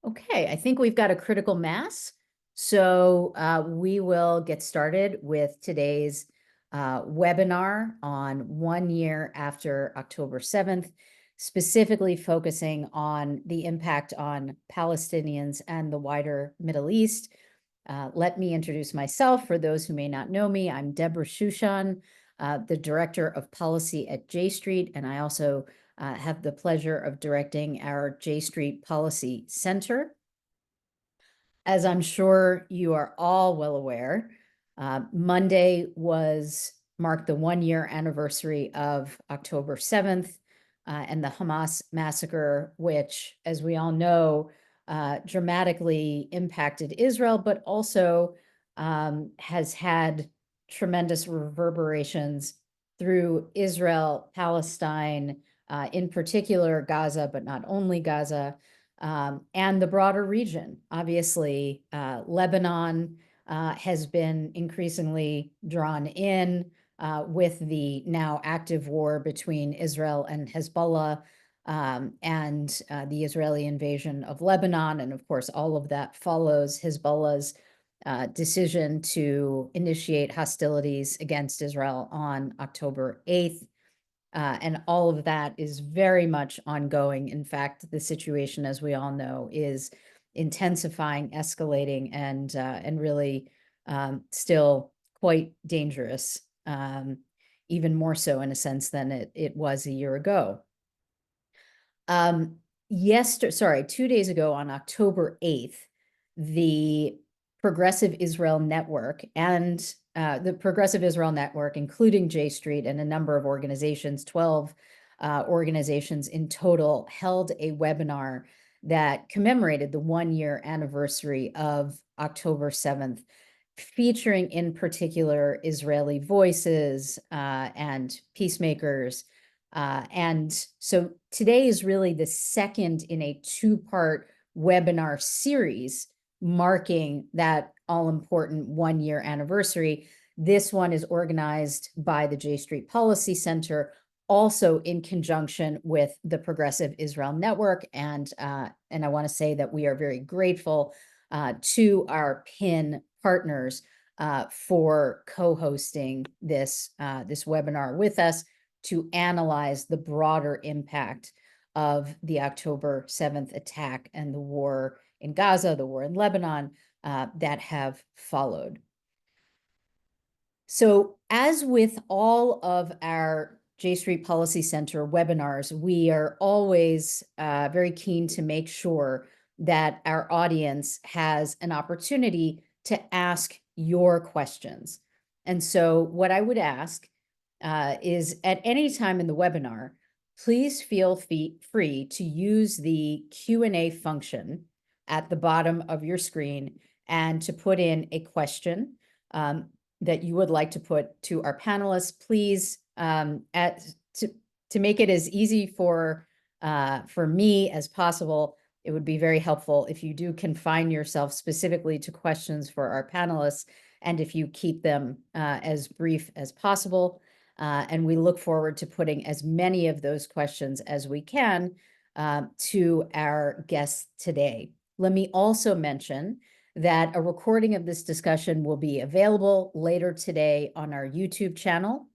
Okay, I think we've got a critical mass. So we will get started with today's webinar on 1 year after October 7th, specifically focusing on the impact on Palestinians and the wider Middle East. Let me introduce myself. For those who may not know me, I'm Deborah Shushan, the Director of Policy at J Street, and I also have the pleasure of directing our J Street Policy Center. As I'm sure you are all well aware, Monday marked the 1 year anniversary of October 7th and the Hamas massacre, which, as we all know, dramatically impacted Israel, but also has had tremendous reverberations through Israel, Palestine, in particular Gaza, but not only Gaza, and the broader region. Obviously, Lebanon has been increasingly drawn in with the now active war between Israel and Hezbollah, and the Israeli invasion of Lebanon. And of course, all of that follows Hezbollah's decision to initiate hostilities against Israel on October 8th. And all of that is very much ongoing. In fact, the situation, as we all know, is intensifying, escalating, and really still quite dangerous, even more so in a sense than it was a year ago. 2 days ago on October 8th, the Progressive Israel Network and the Progressive Israel Network, including J Street and a number of organizations, 12 organizations in total, held a webinar that commemorated the 1 year anniversary of October 7th, featuring in particular Israeli voices and peacemakers. And so today is really the second in a two-part webinar series marking that all-important 1 year anniversary. This one is organized by the J Street Policy Center, also in conjunction with the Progressive Israel Network. And I want to say that we are very grateful to our PIN partners for co-hosting this webinar with us to analyze the broader impact of the October 7th attack and the war in Gaza, the war in Lebanon, that have followed. So as with all of our J Street Policy Center webinars, we are always very keen to make sure that our audience has an opportunity to ask your questions. And so what I would ask is at any time in the webinar, please feel free to use the Q&A function at the bottom of your screen and to put in a question that you would like to put to our panelists. Please, to make it as easy for me as possible, it would be very helpful if you do confine yourself specifically to questions for our panelists, and if you keep them as brief as possible. And we look forward to putting as many of those questions as we can to our guests today. Let me also mention that a recording of this discussion will be available later today on our YouTube channel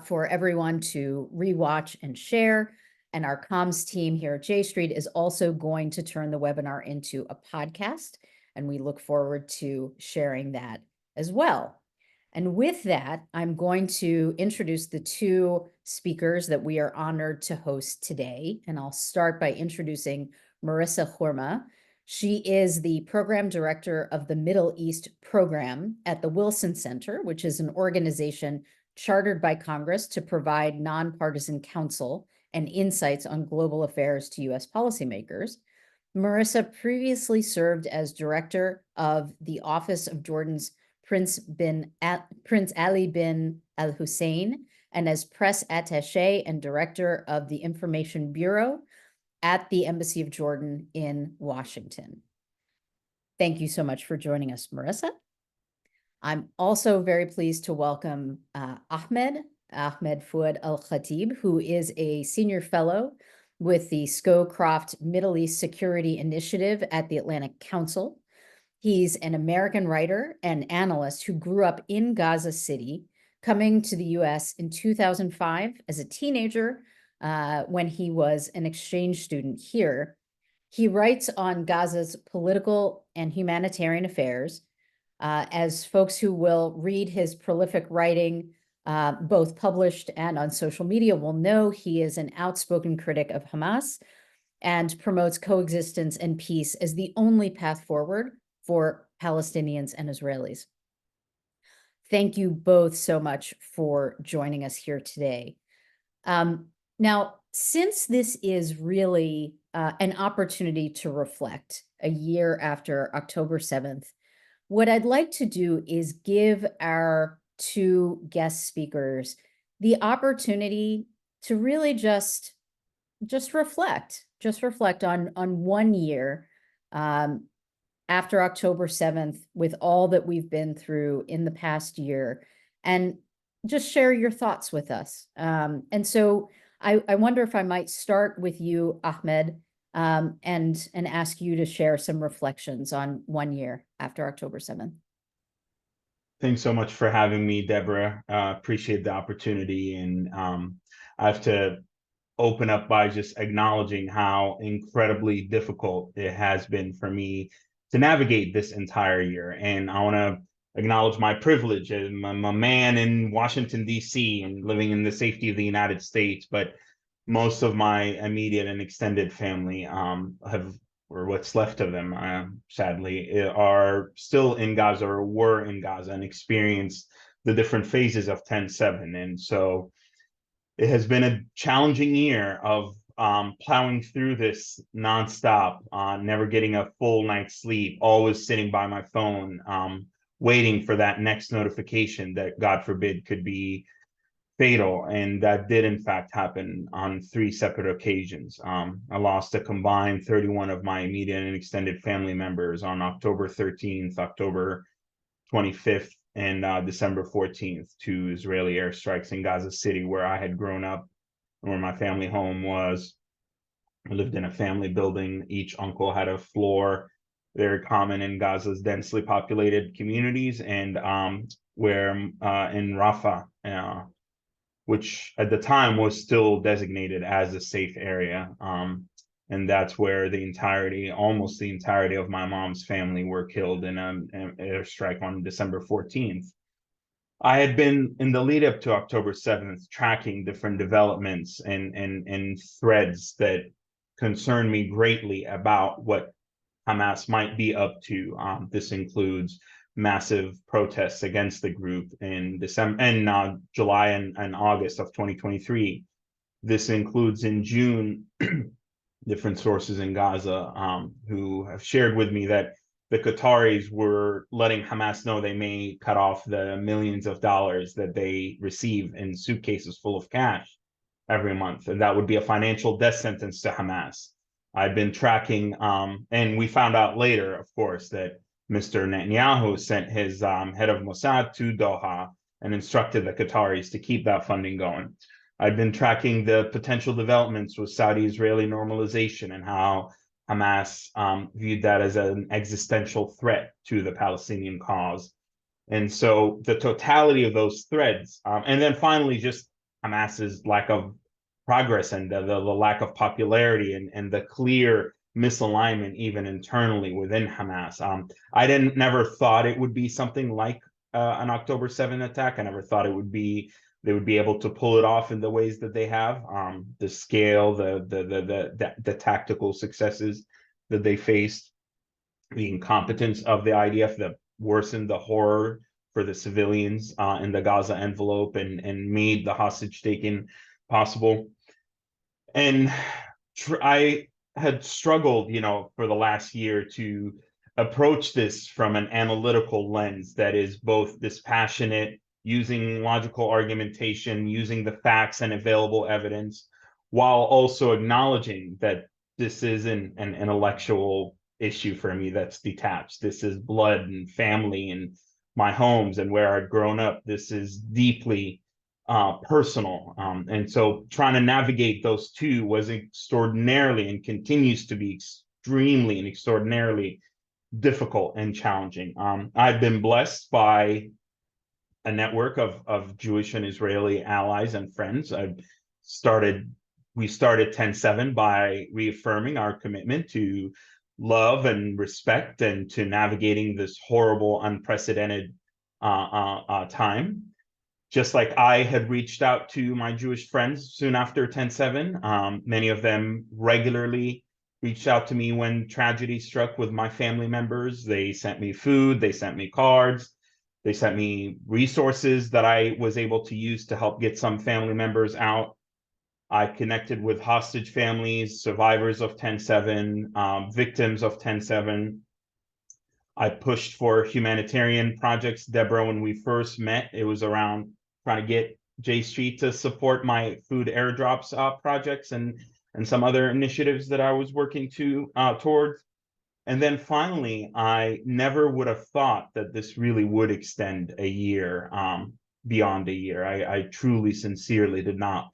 for everyone to rewatch and share. And our comms team here at J Street is also going to turn the webinar into a podcast, and we look forward to sharing that as well. And with that, I'm going to introduce the two speakers that we are honored to host today. And I'll start by introducing Marissa Khurma. She is the program director of the Middle East program at the Wilson Center, which is an organization chartered by Congress to provide nonpartisan counsel and insights on global affairs to U.S. policymakers. Marissa previously served as director of the Office of Jordan's Prince Ali bin Al Hussein, and as press attaché and director of the Information Bureau at the Embassy of Jordan in Washington. Thank you so much for joining us, Marissa. I'm also very pleased to welcome Ahmed Fouad Al-Khatib, who is a senior fellow with the Scowcroft Middle East Security Initiative at the Atlantic Council. He's an American writer and analyst who grew up in Gaza City, coming to the US in 2005 as a teenager when he was an exchange student here. He writes on Gaza's political and humanitarian affairs. As folks who will read his prolific writing, both published and on social media, will know, he is an outspoken critic of Hamas and promotes coexistence and peace as the only path forward for Palestinians and Israelis. Thank you both so much for joining us here today. Now, since this is really an opportunity to reflect a year after October 7th, what I'd like to do is give our two guest speakers the opportunity to really just reflect on 1 year after October 7th, with all that we've been through in the past year, and just share your thoughts with us. And so I wonder if I might start with you, Ahmed, and ask you to share some reflections on 1 year after October 7th. Thanks so much for having me, Deborah. Appreciate the opportunity. And I have to open up by just acknowledging how incredibly difficult it has been for me to navigate this entire year. And I want to acknowledge my privilege. I'm a man in Washington, D.C., and living in the safety of the United States, but most of my immediate and extended family or what's left of them, sadly, are still in Gaza or were in Gaza and experienced the different phases of 10/7. And so it has been a challenging year of plowing through this nonstop, never getting a full night's sleep, always sitting by my phone, waiting for that next notification that, God forbid, could be fatal. And that did, in fact, happen on 3 separate occasions. I lost a combined 31 of my immediate and extended family members on October 13th, October 25th, and December 14th to Israeli airstrikes in Gaza City, where I had grown up and where my family home was. I lived in a family building. Each uncle had a floor, very common in Gaza's densely populated communities, and where in Rafah, which at the time was still designated as a safe area. And that's where almost the entirety of my mom's family were killed in an airstrike on December 14th. I had been, in the lead up to October 7th, tracking different developments and threads that concerned me greatly about what Hamas might be up to. This includes massive protests against the group in July and August of 2023. This includes in June different sources in Gaza who have shared with me that the Qataris were letting Hamas know they may cut off the millions of dollars that they receive in suitcases full of cash every month, and that would be a financial death sentence to Hamas. I've been tracking, and we found out later, of course, that Mr. Netanyahu sent his head of Mossad to Doha and instructed the Qataris to keep that funding going. I've been tracking the potential developments with Saudi-Israeli normalization and how Hamas viewed that as an existential threat to the Palestinian cause. And so the totality of those threads, and then finally just Hamas's lack of progress and the lack of popularity and the clear misalignment even internally within Hamas. I never thought it would be something like an October 7th attack. I never thought they would be able to pull it off in the ways that they have. The scale, the tactical successes that they faced, the incompetence of the IDF that worsened the horror for the civilians in the Gaza envelope and made the hostage taking possible. And I had struggled, for the last year to approach this from an analytical lens that is both dispassionate, using logical argumentation, using the facts and available evidence, while also acknowledging that this isn't an intellectual issue for me that's detached. This is blood and family and my homes and where I'd grown up. This is deeply personal. And so trying to navigate those two was extraordinarily and continues to be extremely and extraordinarily difficult and challenging. I've been blessed by a network of Jewish and Israeli allies and friends. We started 10/7 by reaffirming our commitment to love and respect and to navigating this horrible, unprecedented time. Just like I had reached out to my Jewish friends soon after 10/7, many of them regularly reached out to me when tragedy struck with my family members. They sent me food, they sent me cards, they sent me resources that I was able to use to help get some family members out. I connected with hostage families, survivors of 10/7, victims of 10/7. I pushed for humanitarian projects. Deborah, when we first met, it was around trying to get J Street to support my food airdrops projects and some other initiatives that I was working towards. And then finally, I never would have thought that this really would extend a year, beyond a year. I truly, sincerely did not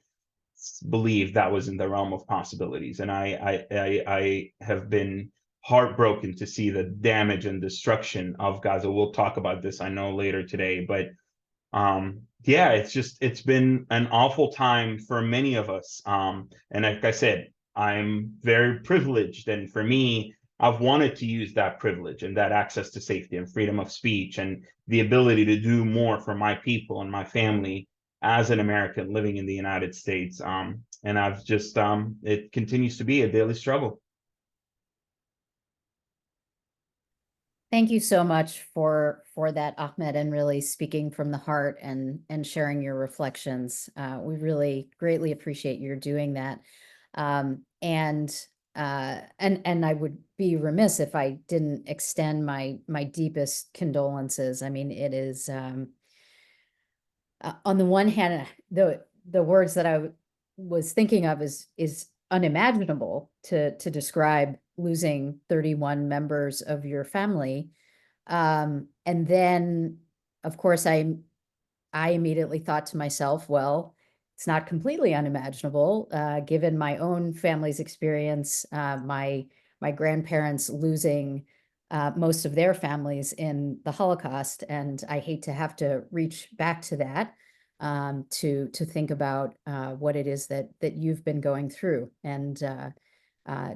believe that was in the realm of possibilities. And I have been heartbroken to see the damage and destruction of Gaza. We'll talk about this, I know, later today, but yeah, it's been an awful time for many of us. And like I said, I'm very privileged, and for me, I've wanted to use that privilege and that access to safety and freedom of speech and the ability to do more for my people and my family as an American living in the United States. And I've just it continues to be a daily struggle. Thank you so much for that, Ahmed, and really speaking from the heart and sharing your reflections. We really greatly appreciate your doing that. And I would be remiss if I didn't extend my deepest condolences. I mean, it is on the one hand, the words that I was thinking of is unimaginable to describe losing 31 members of your family. And then, of course, I immediately thought to myself, well, it's not completely unimaginable, given my own family's experience, my grandparents losing most of their families in the Holocaust, and I hate to have to reach back to that to think about what it is that you've been going through, and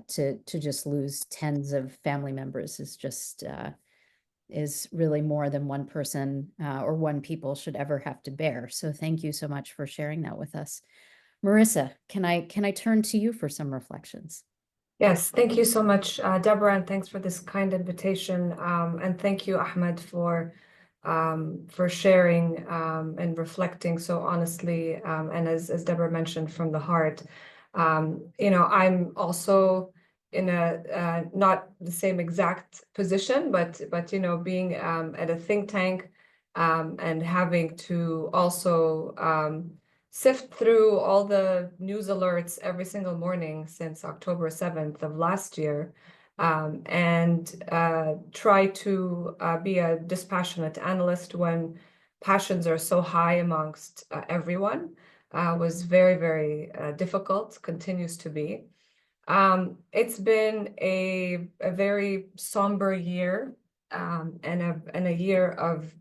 to just lose tens of family members is just is really more than one person or one people should ever have to bear. So thank you so much for sharing that with us. Marissa, can I turn to you for some reflections? Yes, thank you so much, Deborah, and thanks for this kind invitation. And thank you, Ahmed, for sharing and reflecting so honestly, and as Deborah mentioned, from the heart. I'm also in a not the same exact position, but being at a think tank and having to also sift through all the news alerts every single morning since October 7th of last year, and try to be a dispassionate analyst when passions are so high amongst everyone was very, very difficult, continues to be. It's been a very somber year, and a year of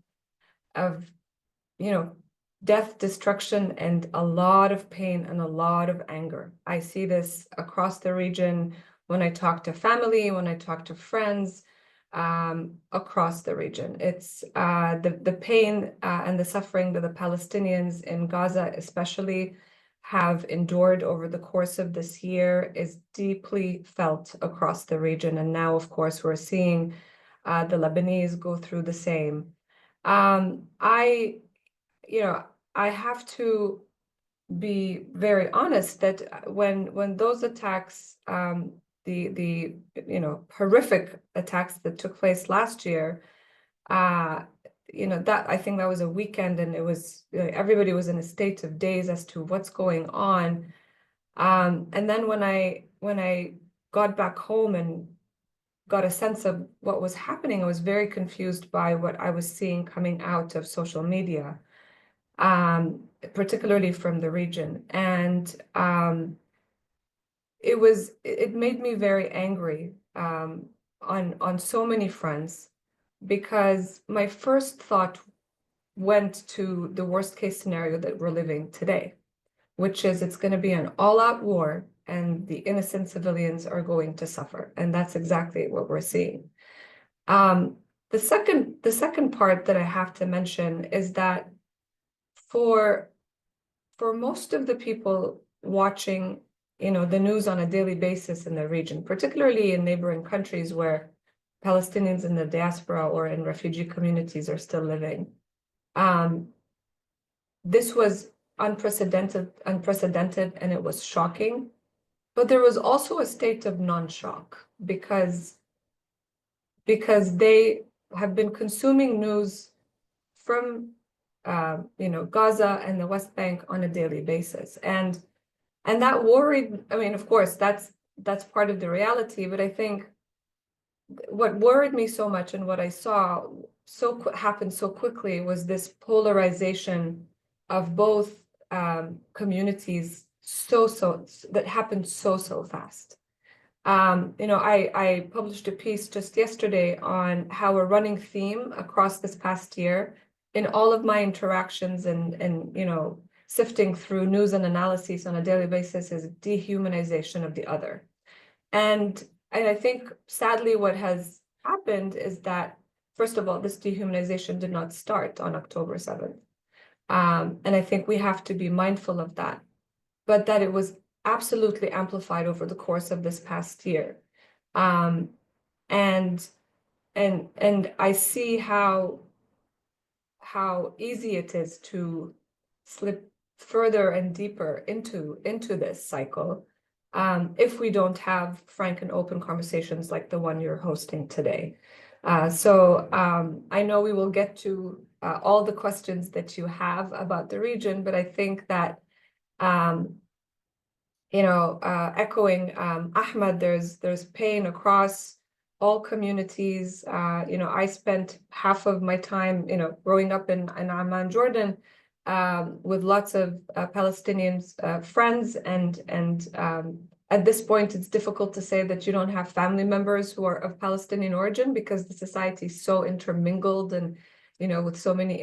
death, destruction, and a lot of pain and a lot of anger. I see this across the region when I talk to family, when I talk to friends, across the region. It's the pain and the suffering that the Palestinians in Gaza especially have endured over the course of this year is deeply felt across the region. And now, of course, we're seeing the Lebanese go through the same. I have to be very honest that when those attacks, the horrific attacks that took place last year, that I think that was a weekend, and it was everybody was in a state of daze as to what's going on. And then when I got back home and got a sense of what was happening, I was very confused by what I was seeing coming out of social media. particularly from the region. And it made me very angry on so many fronts, because my first thought went to the worst case scenario that we're living today, which is it's going to be an all-out war and the innocent civilians are going to suffer. And that's exactly what we're seeing. The second part that I have to mention is that for most of the people watching, the news on a daily basis in the region, particularly in neighboring countries where Palestinians in the diaspora or in refugee communities are still living, this was unprecedented, and it was shocking. But there was also a state of non-shock, because they have been consuming news from Gaza and the West Bank on a daily basis, and that worried. I mean, of course, that's part of the reality. But I think what worried me so much, and what I saw happen so quickly, was this polarization of both communities, that happened so fast. I published a piece just yesterday on how a running theme across this past year in all of my interactions and sifting through news and analyses on a daily basis is dehumanization of the other. And I think, sadly, what has happened is that, first of all, this dehumanization did not start on October 7th. And I think we have to be mindful of that, but that it was absolutely amplified over the course of this past year. And I see how easy it is to slip further and deeper into this cycle, if we don't have frank and open conversations like the one you're hosting today. So I know we will get to all the questions that you have about the region, but I think that echoing Ahmed, there's pain across all communities. I spent half of my time, growing up in Amman, Jordan, with lots of Palestinians friends, and at this point, it's difficult to say that you don't have family members who are of Palestinian origin, because the society is so intermingled, and with so many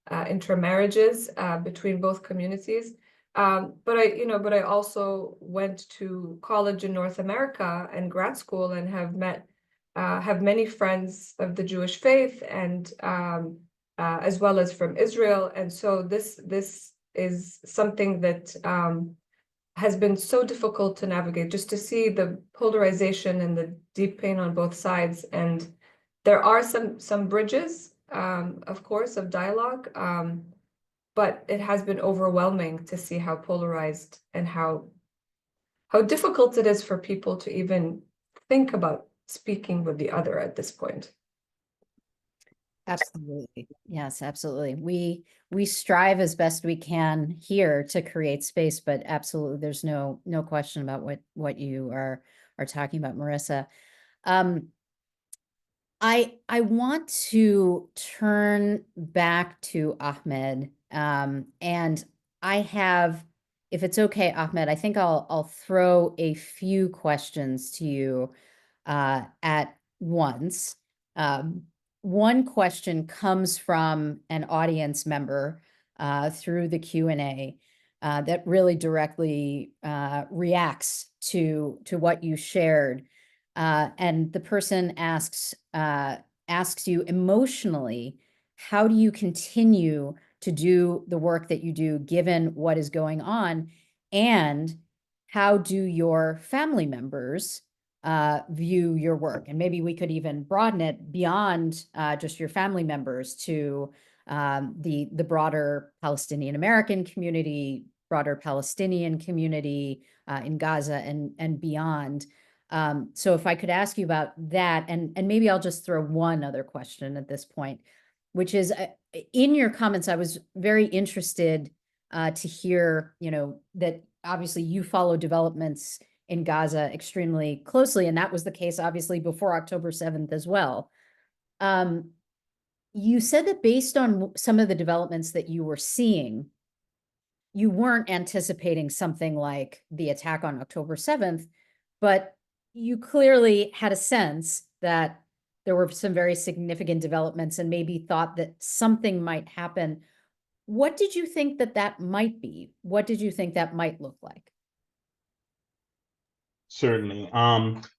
intermarriages between both communities. But I also went to college in North America and grad school, and have many friends of the Jewish faith, and as well as from Israel. And so this is something that has been so difficult to navigate, just to see the polarization and the deep pain on both sides. And there are some bridges, of course, of dialogue, but it has been overwhelming to see how polarized and how difficult it is for people to even think about speaking with the other at this point. Absolutely. Yes, absolutely. We strive as best we can here to create space, but absolutely there's no question about what you are talking about, Marissa. I want to turn back to Ahmed, and I have, if it's okay, Ahmed, I think I'll throw a few questions to you at once. One question comes from an audience member through the Q&A that really directly reacts to what you shared. And the person asks you emotionally, how do you continue to do the work that you do given what is going on? And how do your family members view your work? And maybe we could even broaden it beyond just your family members to the broader Palestinian American community, broader Palestinian community in Gaza and beyond. So if I could ask you about that, and maybe I'll just throw one other question at this point, which is in your comments, I was very interested to hear, that obviously you follow developments in Gaza extremely closely, and that was the case obviously before October 7th as well. You said that based on some of the developments that you were seeing, you weren't anticipating something like the attack on October 7th, but you clearly had a sense that there were some very significant developments and maybe thought that something might happen. What did you think that that might be? What did you think that might look like? Certainly.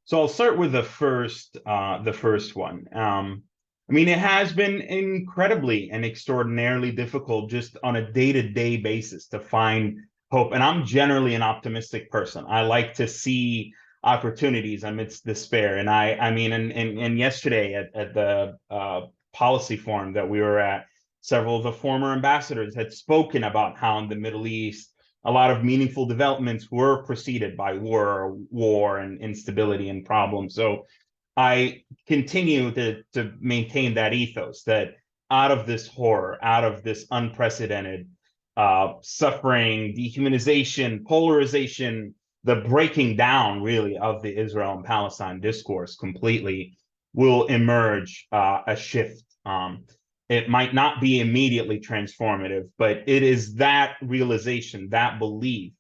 So I'll start with the first one. I mean, it has been incredibly and extraordinarily difficult just on a day-to-day basis to find hope. And I'm generally an optimistic person. I like to see opportunities amidst despair. And I mean, and yesterday at the policy forum that we were at, several of the former ambassadors had spoken about how in the Middle East, a lot of meaningful developments were preceded by war and instability and problems. So I continue to maintain that ethos that out of this horror, out of this unprecedented suffering, dehumanization, polarization, the breaking down really of the Israel and Palestine discourse completely will emerge a shift. It might not be immediately transformative, but it is that realization, that belief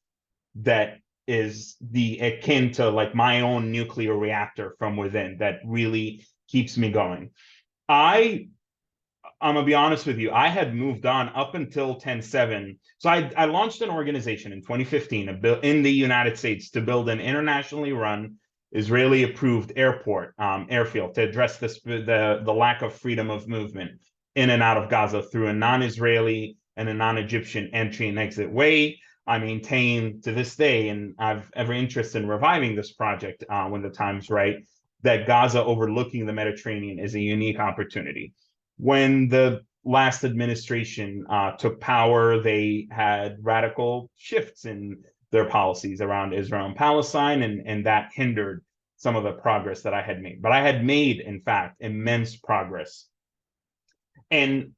that is the akin to like my own nuclear reactor from within that really keeps me going. I'm gonna be honest with you. I had moved on up until 10/7. So I launched an organization in 2015 in the United States to build an internationally run, Israeli approved airfield to address the lack of freedom of movement in and out of Gaza through a non-Israeli and a non-Egyptian entry and exit way. I maintain to this day, and I've every interest in reviving this project when the time's right, that Gaza overlooking the Mediterranean is a unique opportunity. When the last administration took power, they had radical shifts in their policies around Israel and Palestine, and that hindered some of the progress that I had made. But I had made, in fact, immense progress. And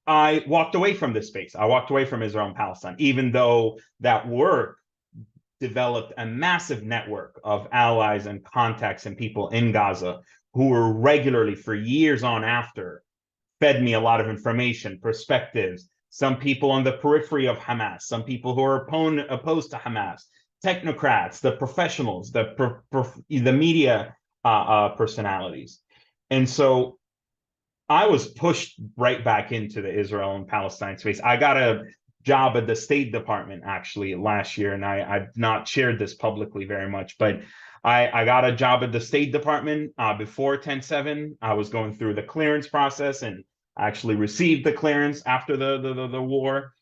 I walked away from this space. I walked away from Israel and Palestine, even though that work developed a massive network of allies and contacts and people in Gaza who were regularly, for years on after, fed me a lot of information, perspectives. Some people on the periphery of Hamas, some people who are opposed to Hamas, technocrats, the professionals, the media personalities. And so I was pushed right back into the Israel and Palestine space. I got a job at the State Department actually last year, and I've not shared this publicly very much, but I got a job at the State Department before 10/7. I was going through the clearance process and actually received the clearance after the war.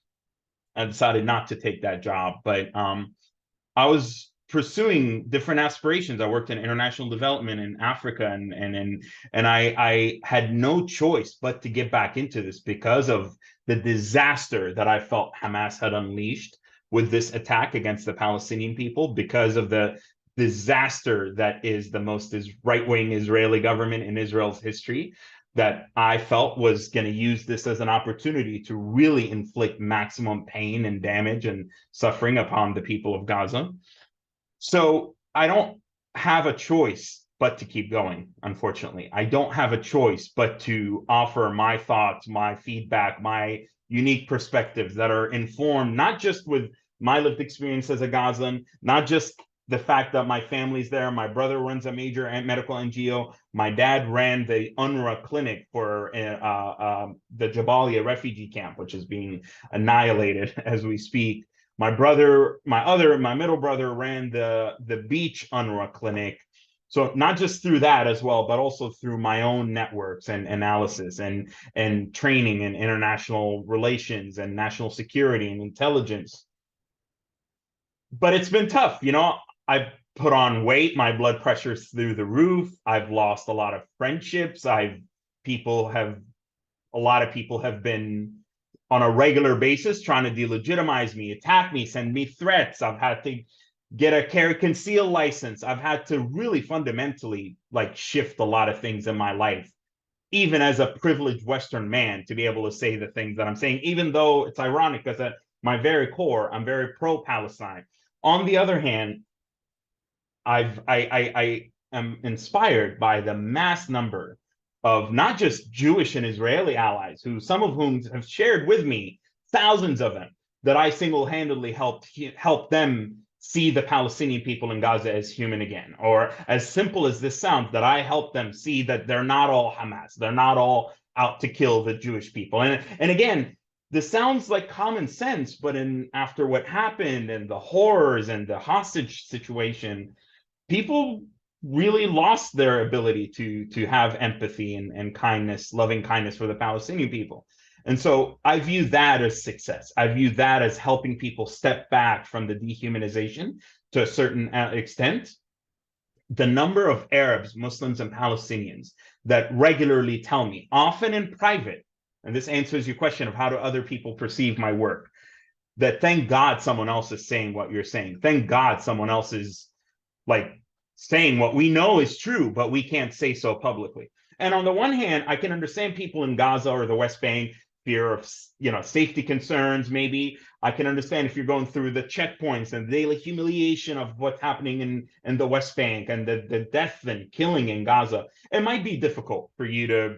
I decided not to take that job, but I was pursuing different aspirations. I worked in international development in Africa, and I had no choice but to get back into this because of the disaster that I felt Hamas had unleashed with this attack against the Palestinian people, because of the disaster that is the most right-wing Israeli government in Israel's history, that I felt was going to use this as an opportunity to really inflict maximum pain and damage and suffering upon the people of Gaza. So I don't have a choice but to keep going, unfortunately. I don't have a choice but to offer my thoughts, my feedback, my unique perspectives that are informed not just with my lived experience as a Gazan, not just the fact that my family's there. My brother runs a major medical NGO. My dad ran the UNRWA clinic for the Jabalia refugee camp, which is being annihilated as we speak. My middle brother ran the beach UNRWA clinic. So not just through that as well, but also through my own networks and analysis and training in international relations and national security and intelligence. But it's been tough. I've put on weight. My blood pressure's through the roof. I've lost a lot of friendships. A lot of people have been on a regular basis trying to delegitimize me, attack me, send me threats. I've had to get a carry conceal license. I've had to really fundamentally shift a lot of things in my life, even as a privileged Western man, to be able to say the things that I'm saying, even though it's ironic because at my very core, I'm very pro-Palestine. On the other hand, I am inspired by the mass number of not just Jewish and Israeli allies, who some of whom have shared with me, thousands of them, that I single-handedly helped them see the Palestinian people in Gaza as human again. Or as simple as this sounds, that I helped them see that they're not all Hamas, they're not all out to kill the Jewish people. And again, this sounds like common sense, but after what happened and the horrors and the hostage situation, people really lost their ability to have empathy and kindness, loving kindness for the Palestinian people. And so I view that as success. I view that as helping people step back from the dehumanization to a certain extent. The number of Arabs, Muslims, and Palestinians that regularly tell me, often in private, and this answers your question of how do other people perceive my work, that thank God someone else is saying what you're saying. Thank God someone else is like saying what we know is true, but we can't say so publicly. And on the one hand, I can understand people in Gaza or the West Bank, fear of safety concerns, maybe. I can understand if you're going through the checkpoints and the daily humiliation of what's happening in the West Bank and the death and killing in Gaza. It might be difficult for you to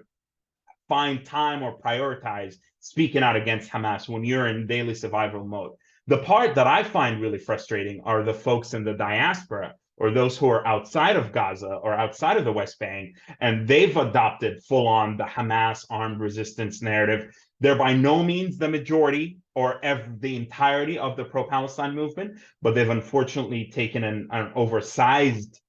find time or prioritize speaking out against Hamas when you're in daily survival mode. The part that I find really frustrating are the folks in the diaspora or those who are outside of Gaza or outside of the West Bank, and they've adopted full-on the Hamas armed resistance narrative. They're by no means the majority or the entirety of the pro-Palestine movement, but they've unfortunately taken an oversized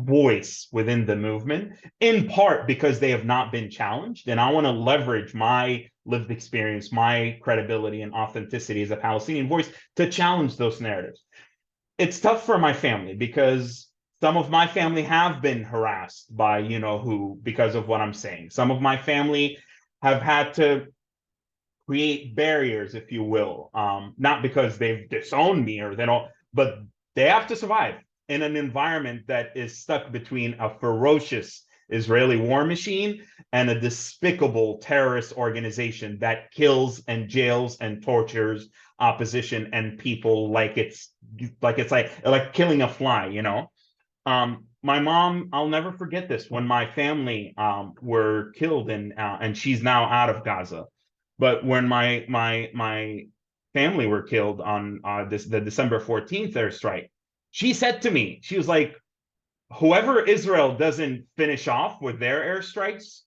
voice within the movement, in part because they have not been challenged. And I want to leverage my lived experience, my credibility and authenticity as a Palestinian voice to challenge those narratives. It's tough for my family because some of my family have been harassed by who because of what I'm saying. Some of my family have had to create barriers, if you will, not because they've disowned me or they don't, but they have to survive in an environment that is stuck between a ferocious Israeli war machine and a despicable terrorist organization that kills and jails and tortures opposition and people like it's like killing a fly. My mom, I'll never forget this, when my family were killed and she's now out of Gaza. But when my family were killed on the December 14th airstrike, she said to me, she was like, whoever Israel doesn't finish off with their airstrikes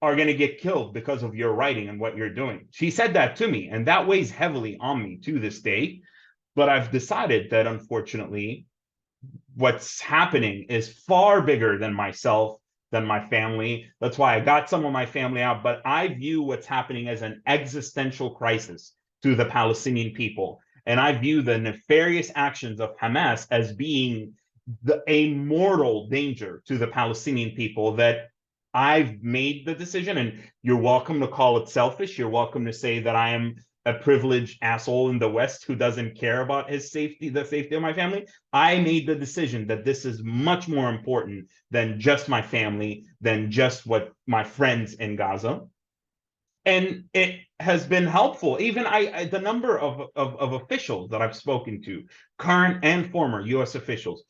are going to get killed because of your writing and what you're doing. She said that to me, and that weighs heavily on me to this day. But I've decided that, unfortunately, what's happening is far bigger than myself, than my family. That's why I got some of my family out. But I view what's happening as an existential crisis to the Palestinian people. And I view the nefarious actions of Hamas as being a mortal danger to the Palestinian people, that I've made the decision, and you're welcome to call it selfish. You're welcome to say that I am a privileged asshole in the West who doesn't care about his safety, the safety of my family. I made the decision that this is much more important than just my family, than just what my friends in Gaza. And it has been helpful. Even the number of officials that I've spoken to, current and former U.S. officials,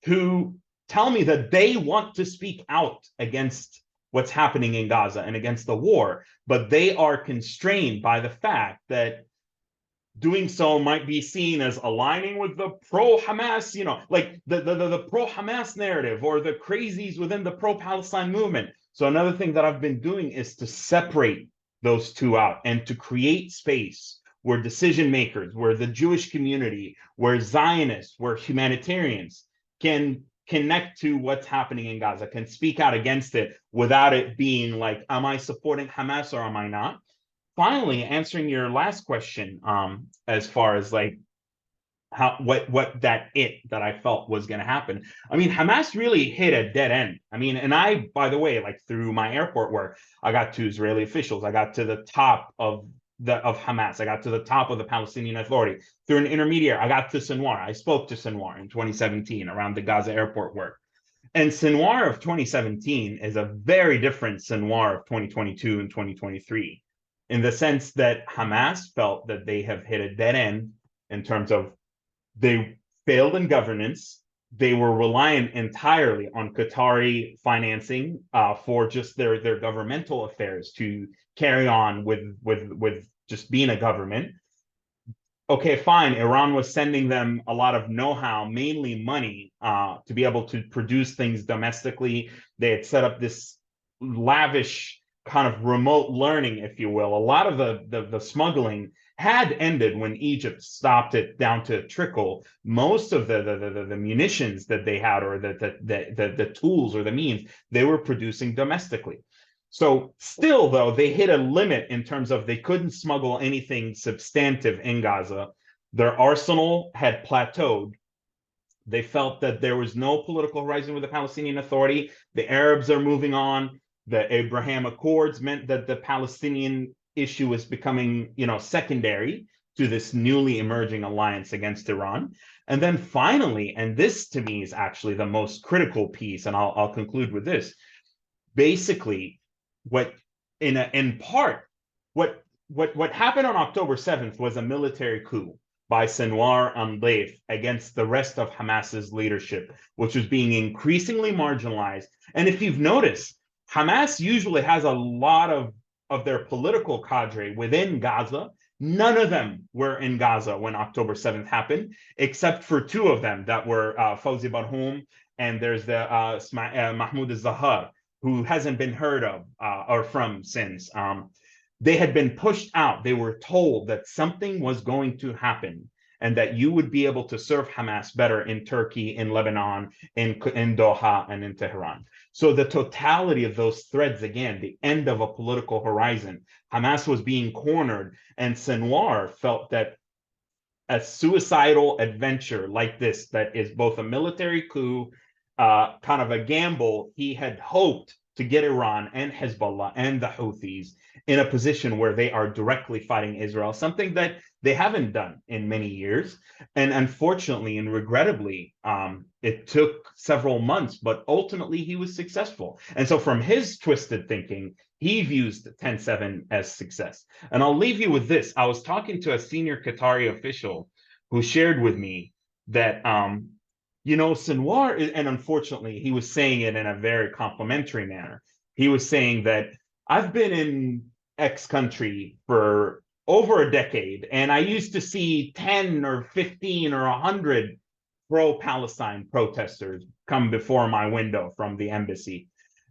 who tell me that they want to speak out against what's happening in Gaza and against the war, but they are constrained by the fact that doing so might be seen as aligning with the pro-Hamas, like the pro-Hamas narrative or the crazies within the pro-Palestine movement. So another thing that I've been doing is to separate those two out and to create space where decision makers, where the Jewish community, where Zionists, where humanitarians can connect to what's happening in Gaza, can speak out against it without it being like, am I supporting Hamas or am I not? Finally, answering your last question, as far as like what that I felt was going to happen. I mean, Hamas really hit a dead end. I mean, and I, by the way, like through my airport work, I got to Israeli officials. I got to the top of Hamas. I got to the top of the Palestinian Authority. Through an intermediary, I got to Sinwar. I spoke to Sinwar in 2017 around the Gaza airport work. And Sinwar of 2017 is a very different Sinwar of 2022 and 2023, in the sense that Hamas felt that they have hit a dead end in terms of they failed in governance, they were reliant entirely on Qatari financing for just their governmental affairs to carry on with just being a government. Okay, fine. Iran was sending them a lot of know-how, mainly money, to be able to produce things domestically. They had set up this lavish kind of remote learning, if you will. A lot of the smuggling had ended when Egypt stopped it down to a trickle. Most of the munitions that they had, or the tools or the means, they were producing domestically. So still, though, they hit a limit in terms of they couldn't smuggle anything substantive in Gaza. Their arsenal had plateaued. They felt that there was no political horizon with the Palestinian Authority. The Arabs are moving on. The Abraham Accords meant that the Palestinian issue was becoming, secondary to this newly emerging alliance against Iran. And then finally, and this to me is actually the most critical piece, and I'll conclude with this. Basically, what in part what happened on October 7th was a military coup by Sinwar and Leif against the rest of Hamas's leadership, which was being increasingly marginalized. And if you've noticed, Hamas usually has a lot of their political cadre within Gaza. None of them were in Gaza when October 7th happened, except for two of them that were Fawzi Barhoum, and there's the Mahmoud al-Zahar, who hasn't been heard of or from since. They had been pushed out. They were told that something was going to happen and that you would be able to serve Hamas better in Turkey, in Lebanon, in Doha, and in Tehran. So the totality of those threads, again, the end of a political horizon, Hamas was being cornered, and Sinwar felt that a suicidal adventure like this, that is both a military coup, kind of a gamble, he had hoped to get Iran and Hezbollah and the Houthis in a position where they are directly fighting Israel, something that they haven't done in many years. And unfortunately and regrettably, it took several months, but ultimately he was successful. And so from his twisted thinking, he views 10-7 as success. And I'll leave you with this. I was talking to a senior Qatari official who shared with me that Sinwar, and unfortunately, he was saying it in a very complimentary manner. He was saying that I've been in X country for over a decade, and I used to see 10 or 15 or 100 pro-Palestine protesters come before my window from the embassy.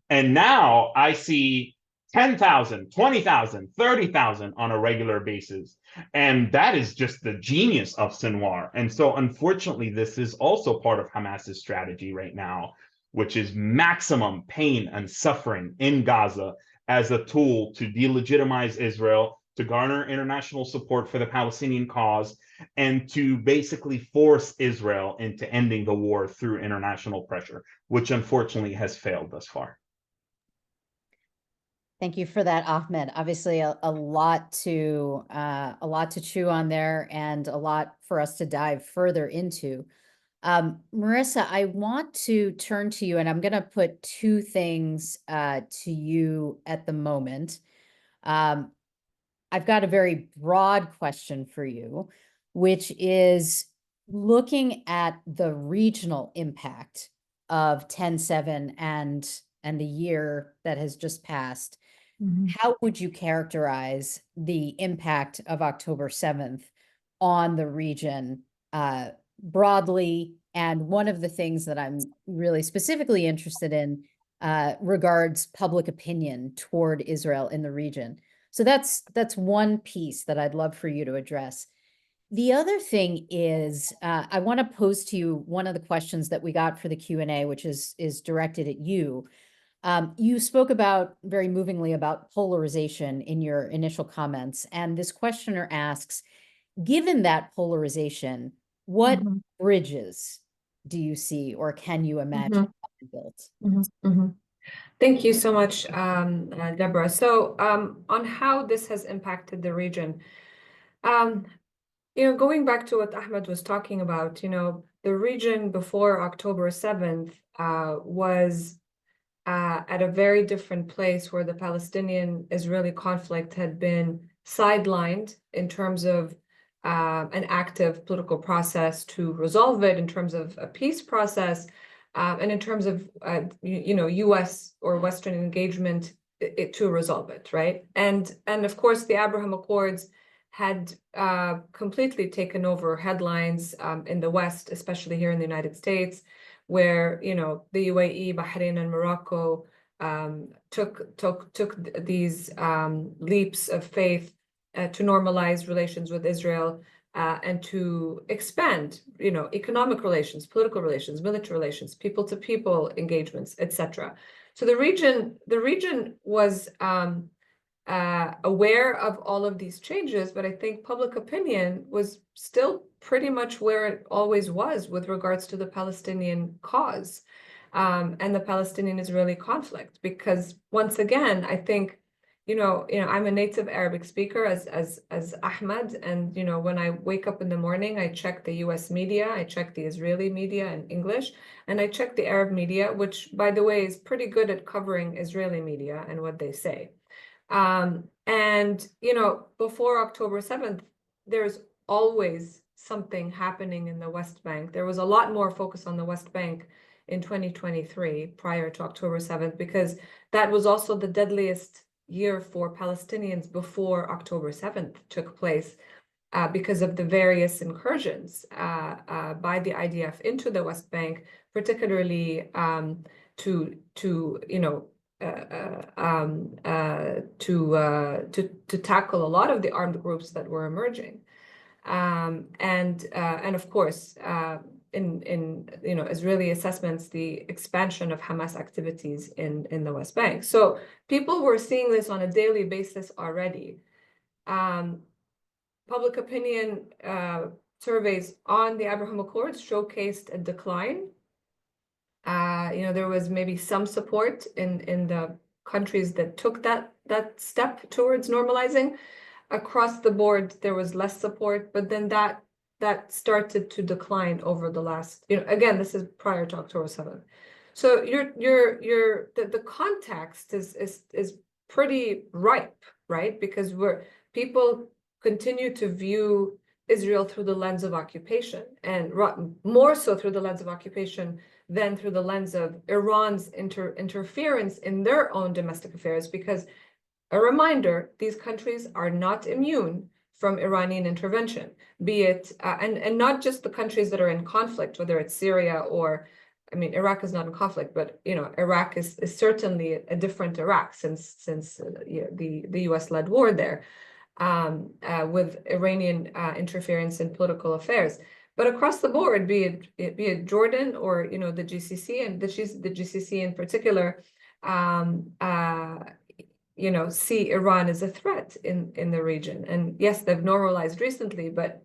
And now I see 10,000, 20,000, 30,000 on a regular basis. And that is just the genius of Sinwar. And so, unfortunately, this is also part of Hamas's strategy right now, which is maximum pain and suffering in Gaza as a tool to delegitimize Israel, to garner international support for the Palestinian cause, and to basically force Israel into ending the war through international pressure, which unfortunately has failed thus far. Thank you for that, Ahmed. Obviously, a lot to chew on there, and a lot for us to dive further into. Marissa, I want to turn to you, and I'm going to put two things to you at the moment. I've got a very broad question for you, which is looking at the regional impact of 10-7 and the year that has just passed. How would you characterize the impact of October 7th on the region broadly? And one of the things that I'm really specifically interested in regards public opinion toward Israel in the region. So that's one piece that I'd love for you to address. The other thing is I want to pose to you one of the questions that we got for the Q&A, which is directed at you. You spoke about very movingly about polarization in your initial comments, and this questioner asks, given that polarization, what bridges do you see or can you imagine built? Thank you so much, Deborah. So on how this has impacted the region, going back to what Ahmed was talking about, the region before October 7th was at a very different place, where the Palestinian-Israeli conflict had been sidelined in terms of an active political process to resolve it in terms of a peace process, and in terms of U.S. or Western engagement to resolve it, right? And of course, the Abraham Accords had completely taken over headlines in the West, especially here in the United States, where the UAE, Bahrain, and Morocco took these leaps of faith to normalize relations with Israel and to expand, economic relations, political relations, military relations, people-to-people engagements, etc. So the region was aware of all of these changes, but I think public opinion was still pretty much where it always was with regards to the Palestinian cause and the Palestinian-Israeli conflict. Because once again, I think, I'm a native Arabic speaker as Ahmed, and when I wake up in the morning, I check the US media, I check the Israeli media in English, and I check the Arab media, which, by the way, is pretty good at covering Israeli media and what they say. And before October 7th, there's always something happening in the West Bank. There was a lot more focus on the West Bank in 2023 prior to October 7th, because that was also the deadliest year for Palestinians before October 7th took place, because of the various incursions by the IDF into the West Bank, particularly to tackle a lot of the armed groups that were emerging, and of course, in Israeli assessments, the expansion of Hamas activities in the West Bank. So people were seeing this on a daily basis already. Public opinion surveys on the Abraham Accords showcased a decline. There was maybe some support in the countries that took that step towards normalizing. Across the board, there was less support, but then that started to decline over the last, again, this is prior to October 7th. So the context is pretty ripe, right? Because people continue to view Israel through the lens of occupation, and more so through the lens of occupation than through the lens of Iran's interference in their own domestic affairs. Because a reminder, these countries are not immune from Iranian intervention, be it, and not just the countries that are in conflict, whether it's Syria or, Iraq is not in conflict, but, Iraq is certainly a different Iraq since the US-led war there, with Iranian interference in political affairs. But across the board, be it Jordan or, the GCC, and the GCC in particular, see Iran as a threat in the region. And yes, they've normalized recently, but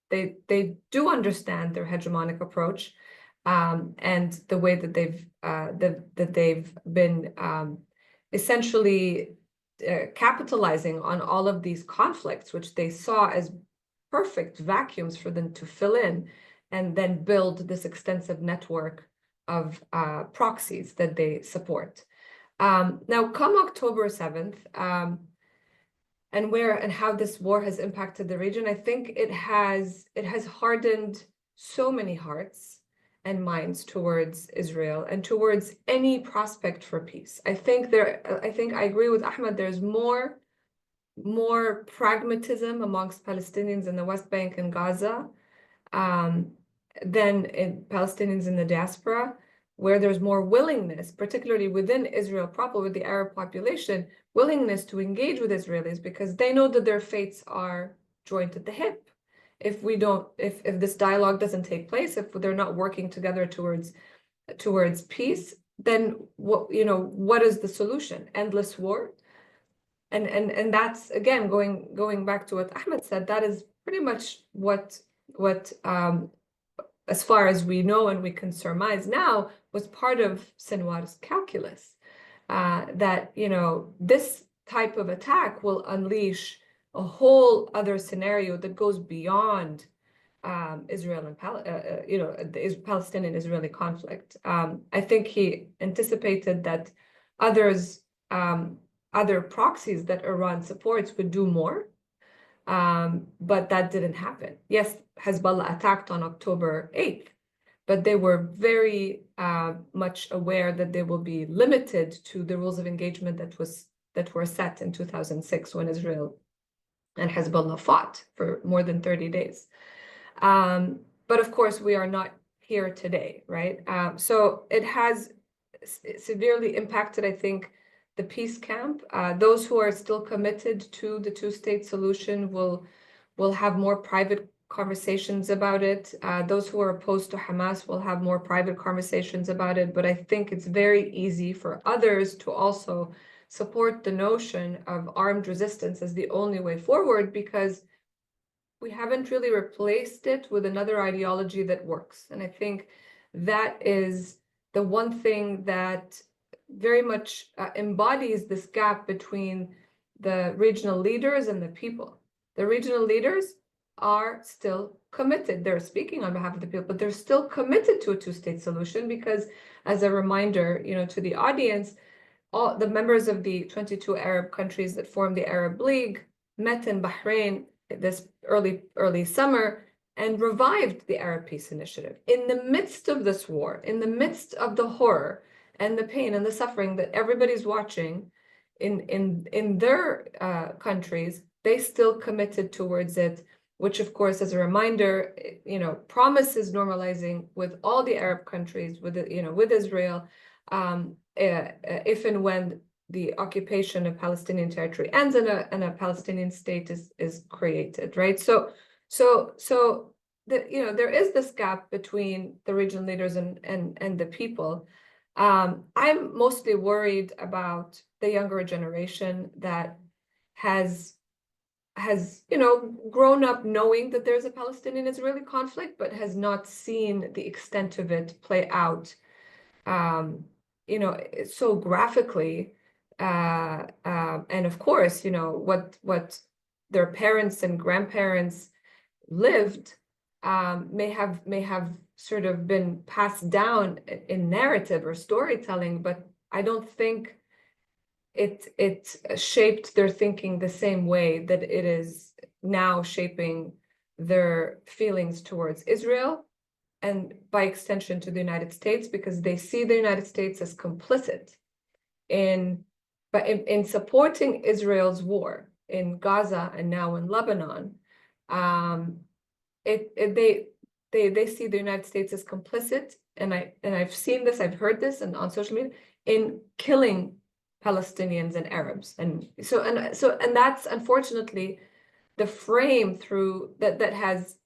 they do understand their hegemonic approach, and the way that they've been essentially capitalizing on all of these conflicts, which they saw as perfect vacuums for them to fill in, and then build this extensive network of proxies that they support. Now, come October 7th, and how this war has impacted the region, I think it has hardened so many hearts and minds towards Israel and towards any prospect for peace. I think I agree with Ahmed. There's more pragmatism amongst Palestinians in the West Bank and Gaza than in Palestinians in the diaspora, where there's more willingness, particularly within Israel proper, with the Arab population, willingness to engage with Israelis, because they know that their fates are joined at the hip. If this dialogue doesn't take place, if they're not working together towards peace, then what is the solution? Endless war? And that's, again, going back to what Ahmed said, that is pretty much what as far as we know and we can surmise now, was part of Sinwar's calculus, that this type of attack will unleash a whole other scenario that goes beyond Israel and the Palestinian-Israeli conflict. I think he anticipated that other proxies that Iran supports would do more. But that didn't happen. Yes, Hezbollah attacked on October 8th, but they were very much aware that they will be limited to the rules of engagement that were set in 2006 when Israel and Hezbollah fought for more than 30 days. But of course, we are not here today, right? So it has severely impacted, I think, the peace camp. Those who are still committed to the two-state solution will have more private conversations about it. Those who are opposed to Hamas will have more private conversations about it. But I think it's very easy for others to also support the notion of armed resistance as the only way forward, because we haven't really replaced it with another ideology that works. And I think that is the one thing that very much embodies this gap between the regional leaders and the people. The regional leaders are still committed. They're speaking on behalf of the people, but they're still committed to a two-state solution because, as a reminder, to the audience, all the members of the 22 Arab countries that form the Arab League met in Bahrain this early summer and revived the Arab Peace Initiative in the midst of this war, in the midst of the horror and the pain and the suffering that everybody's watching in their countries. They still committed towards it, which of course, as a reminder, promises normalizing with all the Arab countries, with Israel, if and when the occupation of Palestinian territory ends and a Palestinian state is created, right? So there is this gap between the regional leaders and the people. I'm mostly worried about the younger generation that has grown up knowing that there's a Palestinian-Israeli conflict, but has not seen the extent of it play out, so graphically. And of course, what their parents and grandparents lived may have sort of been passed down in narrative or storytelling, but I don't think it shaped their thinking the same way that it is now shaping their feelings towards Israel, and by extension to the United States, because they see the United States as complicit in supporting Israel's war in Gaza and now in Lebanon. They see the United States as complicit, and I've seen this, I've heard this, and on social media, in killing Palestinians and Arabs, and that's unfortunately the frame through that has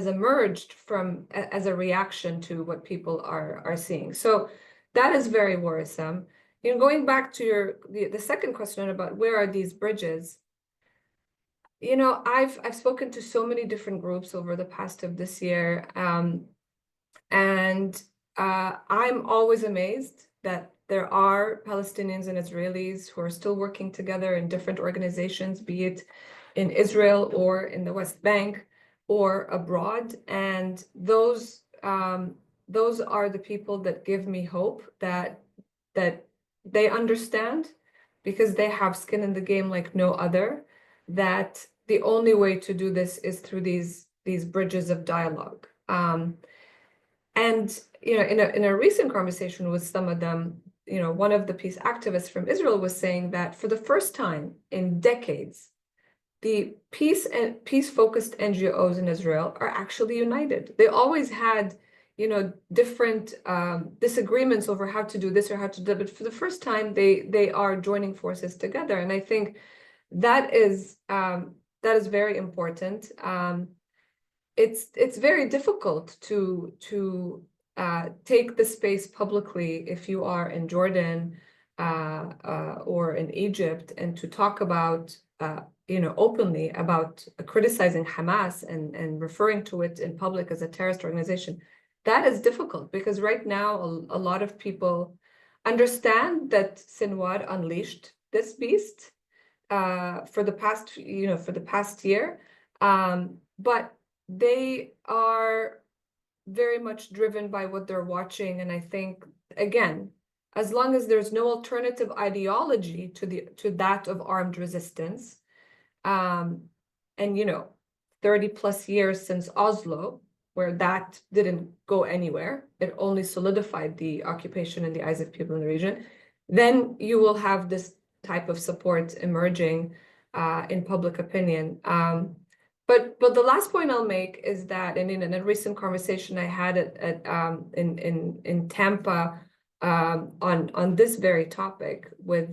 emerged from as a reaction to what people are seeing. So that is very worrisome. Going back to the second question about where are these bridges, I've spoken to so many different groups over the past of this year, and I'm always amazed that there are Palestinians and Israelis who are still working together in different organizations, be it in Israel or in the West Bank or abroad, and those are the people that give me hope that they understand, because they have skin in the game like no other, that the only way to do this is through these bridges of dialogue. And in a recent conversation with some of them, one of the peace activists from Israel was saying that for the first time in decades, the peace-focused NGOs in Israel are actually united. They always had different disagreements over how to do this or how to do it, but for the first time they are joining forces together, and I think that is very important. It's very difficult to take the space publicly if you are in Jordan or in Egypt, and to talk about openly about criticizing Hamas and referring to it in public as a terrorist organization. That is difficult because right now a lot of people understand that Sinwar unleashed this beast for the past year, but they are very much driven by what they're watching. And I think, again, as long as there's no alternative ideology to that of armed resistance, And, 30 plus years since Oslo, where that didn't go anywhere, it only solidified the occupation in the eyes of people in the region, then you will have this type of support emerging in public opinion. But the last point I'll make is that, and in a recent conversation I had in Tampa on this very topic with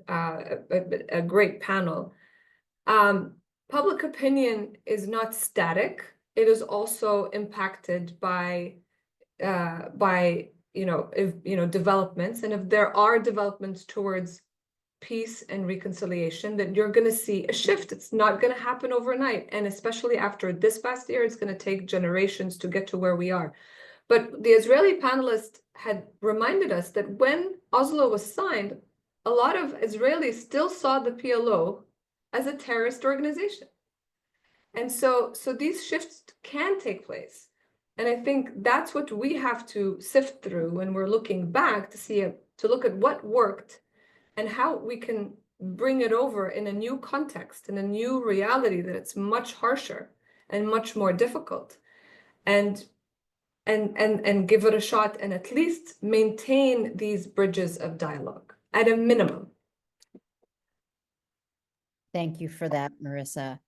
a great panel, public opinion is not static. It is also impacted by developments, and if there are developments towards peace and reconciliation, then you're going to see a shift. It's not going to happen overnight, and especially after this past year, it's going to take generations to get to where we are. But the Israeli panelist had reminded us that when Oslo was signed, a lot of Israelis still saw the PLO as a terrorist organization. And so these shifts can take place. And I think that's what we have to sift through when we're looking back to look at what worked and how we can bring it over in a new context, in a new reality that it's much harsher and much more difficult, and give it a shot and at least maintain these bridges of dialogue at a minimum. Thank you for that, Marissa.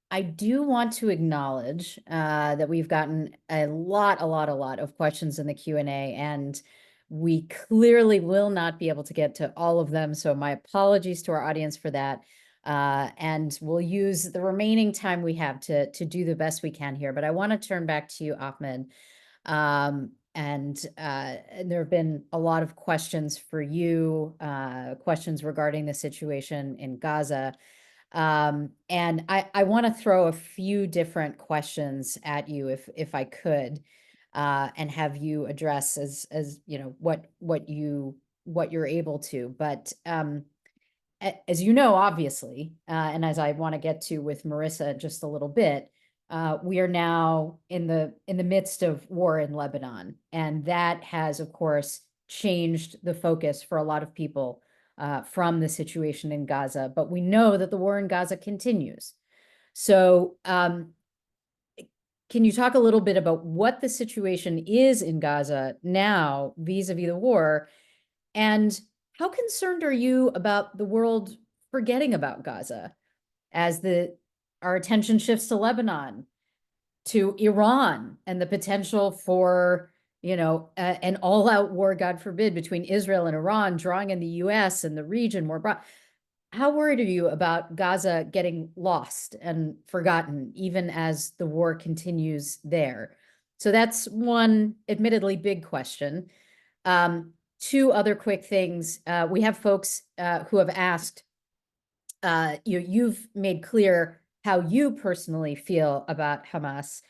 I do want to acknowledge that we've gotten a lot of questions in the Q&A, and we clearly will not be able to get to all of them. So my apologies to our audience for that. And we'll use the remaining time we have to do the best we can here. But I want to turn back to you, Ahmed. And there have been a lot of questions for you, questions regarding the situation in Gaza. And I want to throw a few different questions at you, if I could, and have you address as what you're able to. But as you know, obviously, and as I want to get to with Marissa just a little bit, we are now in the midst of war in Lebanon, and that has, of course, changed the focus for a lot of people from the situation in Gaza. But we know that the war in Gaza continues. So can you talk a little bit about what the situation is in Gaza now vis-a-vis the war, and how concerned are you about the world forgetting about Gaza as our attention shifts to Lebanon, to Iran, and the potential for, an all-out war, God forbid, between Israel and Iran, drawing in the US and the region more broad? How worried are you about Gaza getting lost and forgotten, even as the war continues there? So that's one admittedly big question. Two other quick things. We have folks who have asked, you've made clear how you personally feel about Hamas.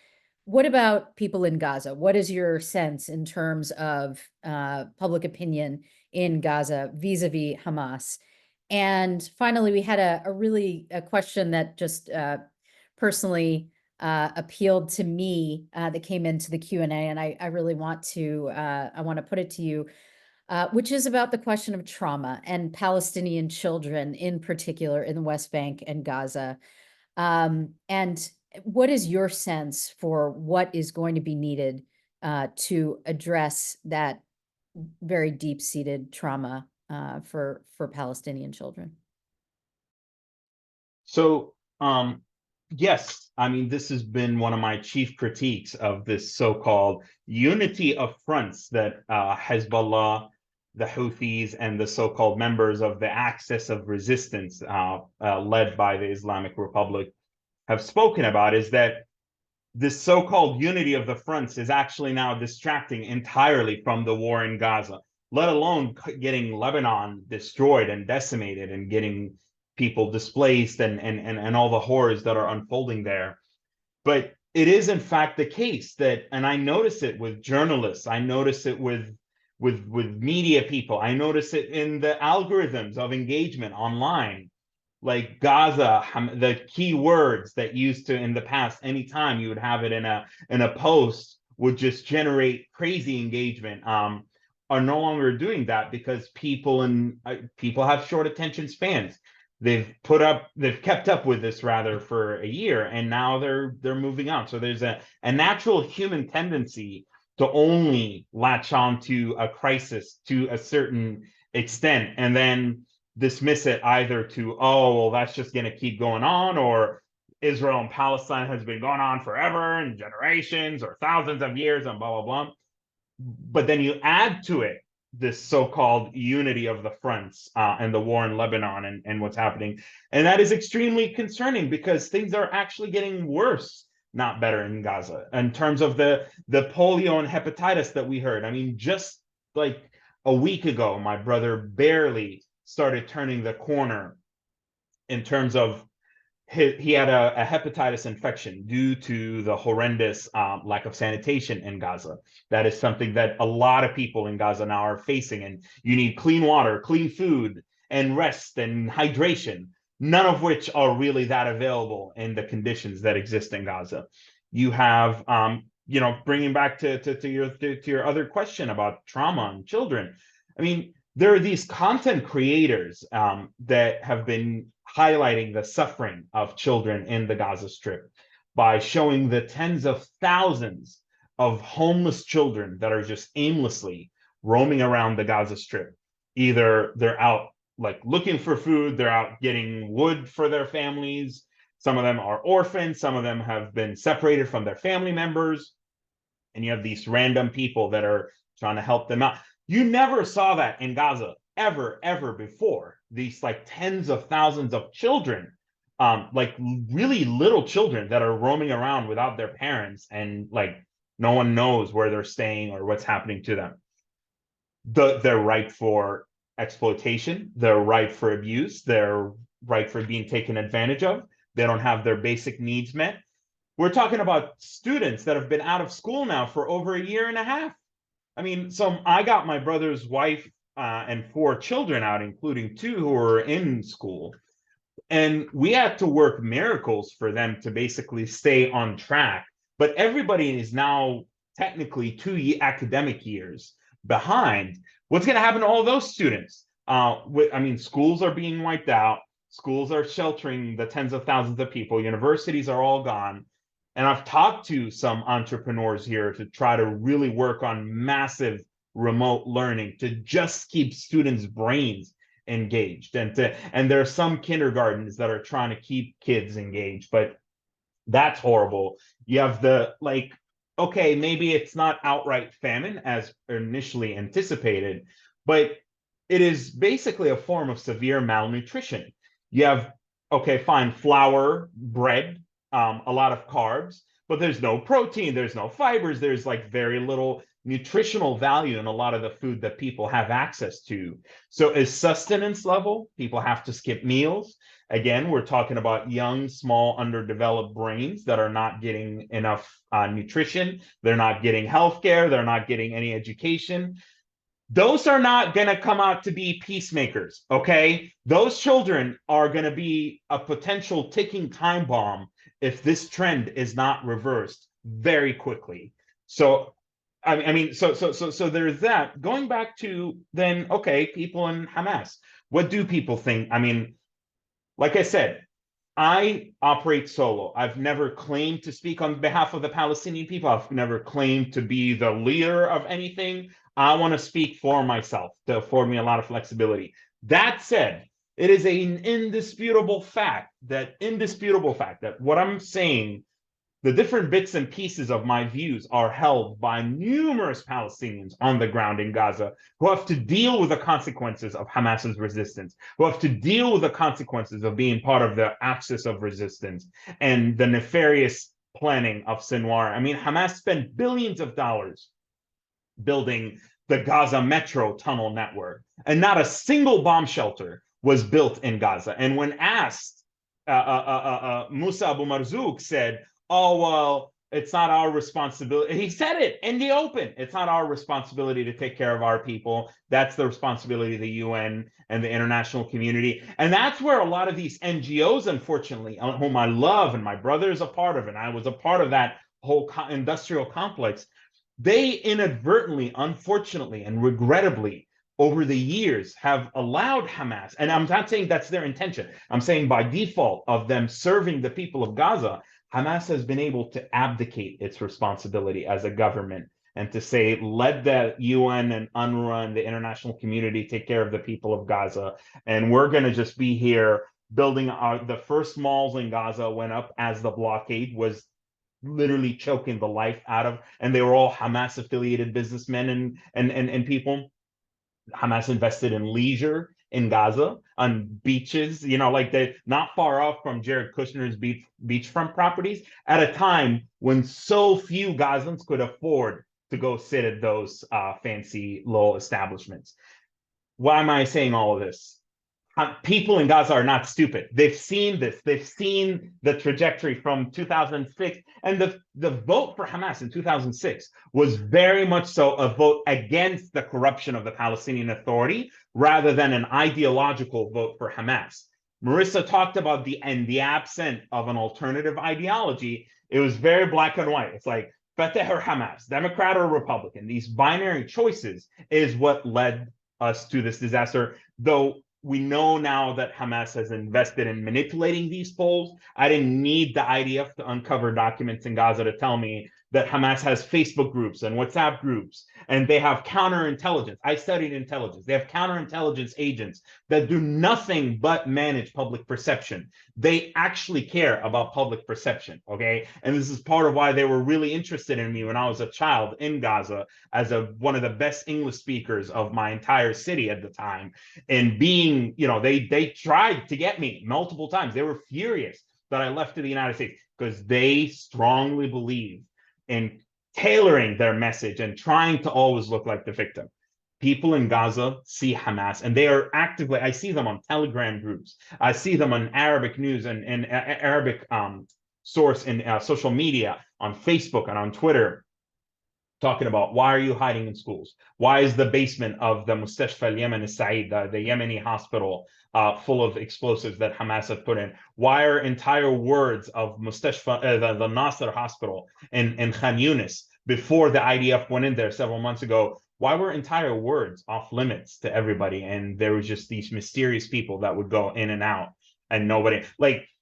What about people in Gaza? What is your sense in terms of public opinion in Gaza vis-a-vis Hamas? And finally, we had a question that just personally appealed to me that came into the Q&A, and I really want to put it to you, which is about the question of trauma and Palestinian children in particular in the West Bank and Gaza. And what is your sense for what is going to be needed to address that very deep-seated trauma for Palestinian children? So, yes, I mean, this has been one of my chief critiques of this so-called unity of fronts that Hezbollah, the Houthis, and the so-called members of the Axis of Resistance led by the Islamic Republic have spoken about, is that this so-called unity of the fronts is actually now distracting entirely from the war in Gaza, let alone getting Lebanon destroyed and decimated and getting people displaced and all the horrors that are unfolding there. But it is in fact the case that, and I notice it with journalists, I notice it with media people, I notice it in the algorithms of engagement online, like Gaza, the key words that used to in the past, anytime you would have it in a post, would just generate crazy engagement, are no longer doing that because people have short attention spans. they've kept up with this rather for a year, and now they're moving on. So there's a natural human tendency to only latch on to a crisis to a certain extent and then dismiss it either to, oh, well, that's just going to keep going on, or Israel and Palestine has been going on forever and generations or thousands of years and blah, blah, blah. But then you add to it this so-called unity of the fronts and the war in Lebanon and what's happening. And that is extremely concerning because things are actually getting worse, not better in Gaza. In terms of the polio and hepatitis that we heard, I mean, just like a week ago, my brother barely started turning the corner in terms of he had a hepatitis infection due to the horrendous lack of sanitation in Gaza. That is something that a lot of people in Gaza now are facing. And you need clean water, clean food, and rest and hydration, none of which are really that available in the conditions that exist in Gaza. You have, bringing back to your other question about trauma and children. I mean, there are these content creators that have been highlighting the suffering of children in the Gaza Strip by showing the tens of thousands of homeless children that are just aimlessly roaming around the Gaza Strip. Either they're out like looking for food, they're out getting wood for their families. Some of them are orphans, some of them have been separated from their family members. And you have these random people that are trying to help them out. You never saw that in Gaza ever before. These like tens of thousands of children, like really little children that are roaming around without their parents, and like no one knows where they're staying or what's happening to them. They're ripe for exploitation. They're ripe for abuse. They're ripe for being taken advantage of. They don't have their basic needs met. We're talking about students that have been out of school now for over a year and a half. I mean, so I got my brother's wife and 4 children out, including 2 who were in school. And we had to work miracles for them to basically stay on track. But everybody is now technically 2 academic years behind. What's going to happen to all those students? Schools are being wiped out. Schools are sheltering the tens of thousands of people. Universities are all gone. And I've talked to some entrepreneurs here to try to really work on massive remote learning to just keep students' brains engaged. And there are some kindergartens that are trying to keep kids engaged, but that's horrible. You have okay, maybe it's not outright famine as initially anticipated, but it is basically a form of severe malnutrition. You have, okay, fine, flour, bread, a lot of carbs, but there's no protein, there's no fibers, there's like very little nutritional value in a lot of the food that people have access to. So as sustenance level, people have to skip meals. Again, we're talking about young, small, underdeveloped brains that are not getting enough nutrition. They're not getting healthcare. They're not getting any education. Those are not going to come out to be peacemakers, okay? Those children are going to be a potential ticking time bomb if this trend is not reversed very quickly. So, so there's that. Going back to then, okay, people in Hamas. What do people think? I mean, like I said, I operate solo. I've never claimed to speak on behalf of the Palestinian people. I've never claimed to be the leader of anything. I want to speak for myself to afford me a lot of flexibility. That said, it is an indisputable fact that what I'm saying, the different bits and pieces of my views are held by numerous Palestinians on the ground in Gaza who have to deal with the consequences of Hamas's resistance, who have to deal with the consequences of being part of the axis of resistance and the nefarious planning of Sinwar. I mean, Hamas spent billions of dollars building the Gaza metro tunnel network, and not a single bomb shelter was built in Gaza. And when asked, Musa Abu Marzouk said, oh, well, it's not our responsibility. He said it in the open. It's not our responsibility to take care of our people. That's the responsibility of the UN and the international community. And that's where a lot of these NGOs, unfortunately, whom I love and my brother is a part of, and I was a part of that whole industrial complex, they inadvertently, unfortunately, and regrettably over the years have allowed Hamas, and I'm not saying that's their intention, I'm saying by default of them serving the people of Gaza, Hamas has been able to abdicate its responsibility as a government and to say, let the UN and UNRWA and the international community take care of the people of Gaza. And we're going to just be here building the first malls in Gaza went up as the blockade was literally choking the life out of, and they were all Hamas affiliated businessmen and people. Hamas invested in leisure in Gaza on beaches, like they not far off from Jared Kushner's beachfront properties at a time when so few Gazans could afford to go sit at those fancy little establishments. Why am I saying all of this? People in Gaza are not stupid. They've seen this. They've seen the trajectory from 2006. And the vote for Hamas in 2006 was very much so a vote against the corruption of the Palestinian Authority rather than an ideological vote for Hamas. Marissa talked about the absence of an alternative ideology. It was very black and white. It's like Fatah or Hamas, Democrat or Republican. These binary choices is what led us to this disaster, though we know now that Hamas has invested in manipulating these polls. I didn't need the IDF to uncover documents in Gaza to tell me that Hamas has Facebook groups and WhatsApp groups, and they have counterintelligence. I studied intelligence. They have counterintelligence agents that do nothing but manage public perception. They actually care about public perception, okay? And this is part of why they were really interested in me when I was a child in Gaza as one of the best English speakers of my entire city at the time. And being, they tried to get me multiple times. They were furious that I left to the United States because they strongly believe in tailoring their message and trying to always look like the victim. People in Gaza see Hamas, and they are actively, I see them on Telegram groups. I see them on Arabic news and Arabic source in social media, on Facebook and on Twitter, talking about why are you hiding in schools? Why is the basement of the Mustashfa al-Yemen al-Sa'id, the Yemeni hospital, full of explosives that Hamas have put in? Why are entire wards of Mustashfa, the Nasser hospital in Khan Yunis, before the IDF went in there several months ago, why were entire wards off limits to everybody? And there was just these mysterious people that would go in and out and nobody,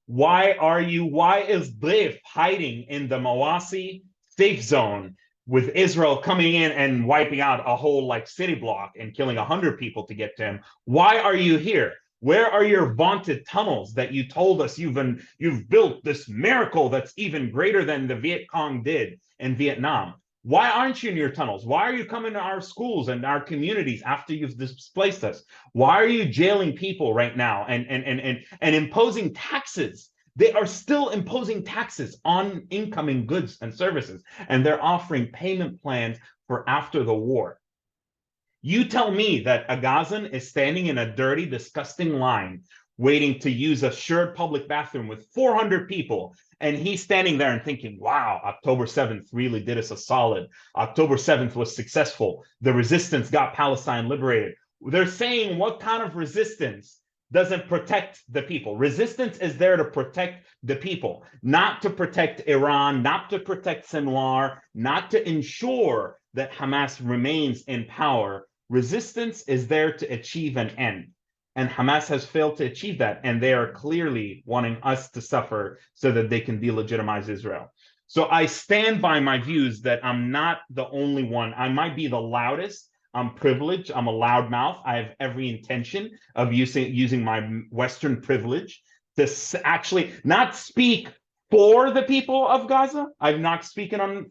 why is Dif hiding in the Mawasi safe zone with Israel coming in and wiping out a whole city block and killing 100 people to get to him? Why are you here? Where are your vaunted tunnels that you told us you've built this miracle that's even greater than the Viet Cong did in Vietnam? Why aren't you in your tunnels? Why are you coming to our schools and our communities after you've displaced us? Why are you jailing people right now and imposing taxes? They are still imposing taxes on incoming goods and services, and they're offering payment plans for after the war. You tell me that a Gazan is standing in a dirty, disgusting line waiting to use a shared public bathroom with 400 people, and he's standing there and thinking, wow, October 7th really did us a solid. October 7th was successful. The resistance got Palestine liberated. They're saying, what kind of resistance doesn't protect the people? Resistance is there to protect the people, not to protect Iran, not to protect Sinwar, not to ensure that Hamas remains in power. Resistance is there to achieve an end. And Hamas has failed to achieve that. And they are clearly wanting us to suffer so that they can delegitimize Israel. So I stand by my views that I'm not the only one. I might be the loudest. I'm privileged. I'm a loudmouth. I have every intention of using my Western privilege to actually not speak for the people of Gaza. I'm not speaking on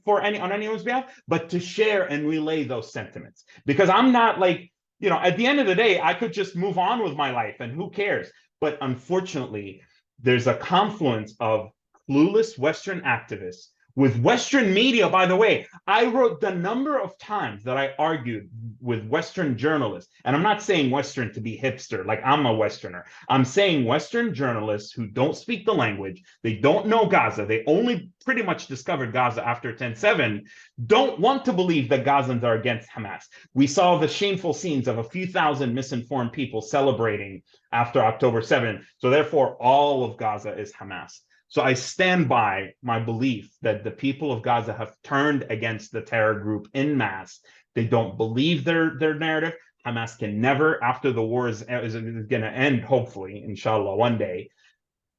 anyone's behalf, but to share and relay those sentiments. Because I'm not at the end of the day, I could just move on with my life and who cares? But unfortunately, there's a confluence of clueless Western activists with Western media. By the way, I wrote the number of times that I argued with Western journalists, and I'm not saying Western to be hipster, like I'm a Westerner. I'm saying Western journalists who don't speak the language, they don't know Gaza, they only pretty much discovered Gaza after 10/7, don't want to believe that Gazans are against Hamas. We saw the shameful scenes of a few thousand misinformed people celebrating after October 7th. So therefore, all of Gaza is Hamas. So I stand by my belief that the people of Gaza have turned against the terror group en masse. They don't believe their narrative. Hamas can never, after the war is going to end, hopefully, inshallah, one day,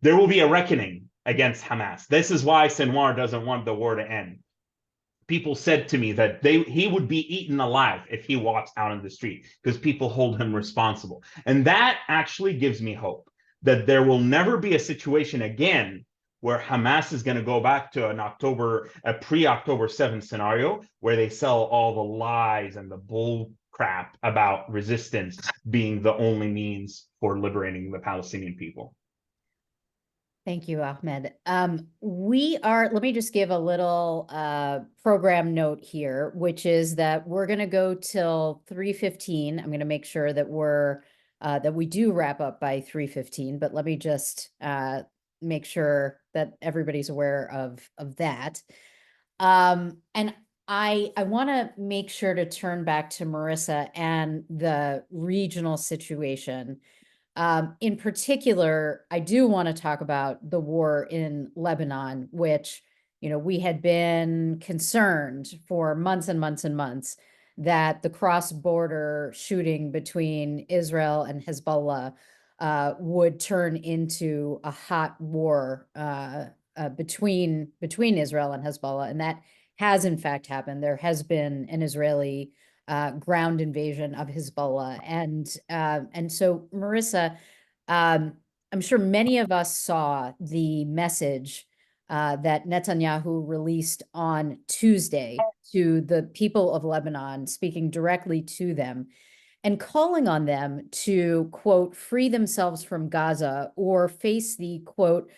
there will be a reckoning against Hamas. This is why Sinwar doesn't want the war to end. People said to me that he would be eaten alive if he walks out in the street because people hold him responsible. And that actually gives me hope that there will never be a situation again where Hamas is going to go back to a pre-October 7th scenario where they sell all the lies and the bull crap about resistance being the only means for liberating the Palestinian people. Thank you, Ahmed. Let me just give a little program note here, which is that we're going to go till 3:15. I'm going to make sure that we do wrap up by 3:15, but let me just make sure that everybody's aware of that. And I want to make sure to turn back to Marissa and the regional situation. In particular, I do want to talk about the war in Lebanon, which, we had been concerned for months and months and months that the cross-border shooting between Israel and Hezbollah would turn into a hot war between Israel and Hezbollah, and that has in fact happened. There has been an Israeli ground invasion of Hezbollah, and so Marissa, I'm sure many of us saw the message that Netanyahu released on Tuesday to the people of Lebanon, speaking directly to them and calling on them to, quote, free themselves from Gaza or face the, quote,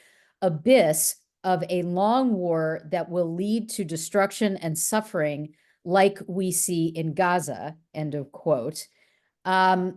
abyss of a long war that will lead to destruction and suffering like we see in Gaza, end of quote. How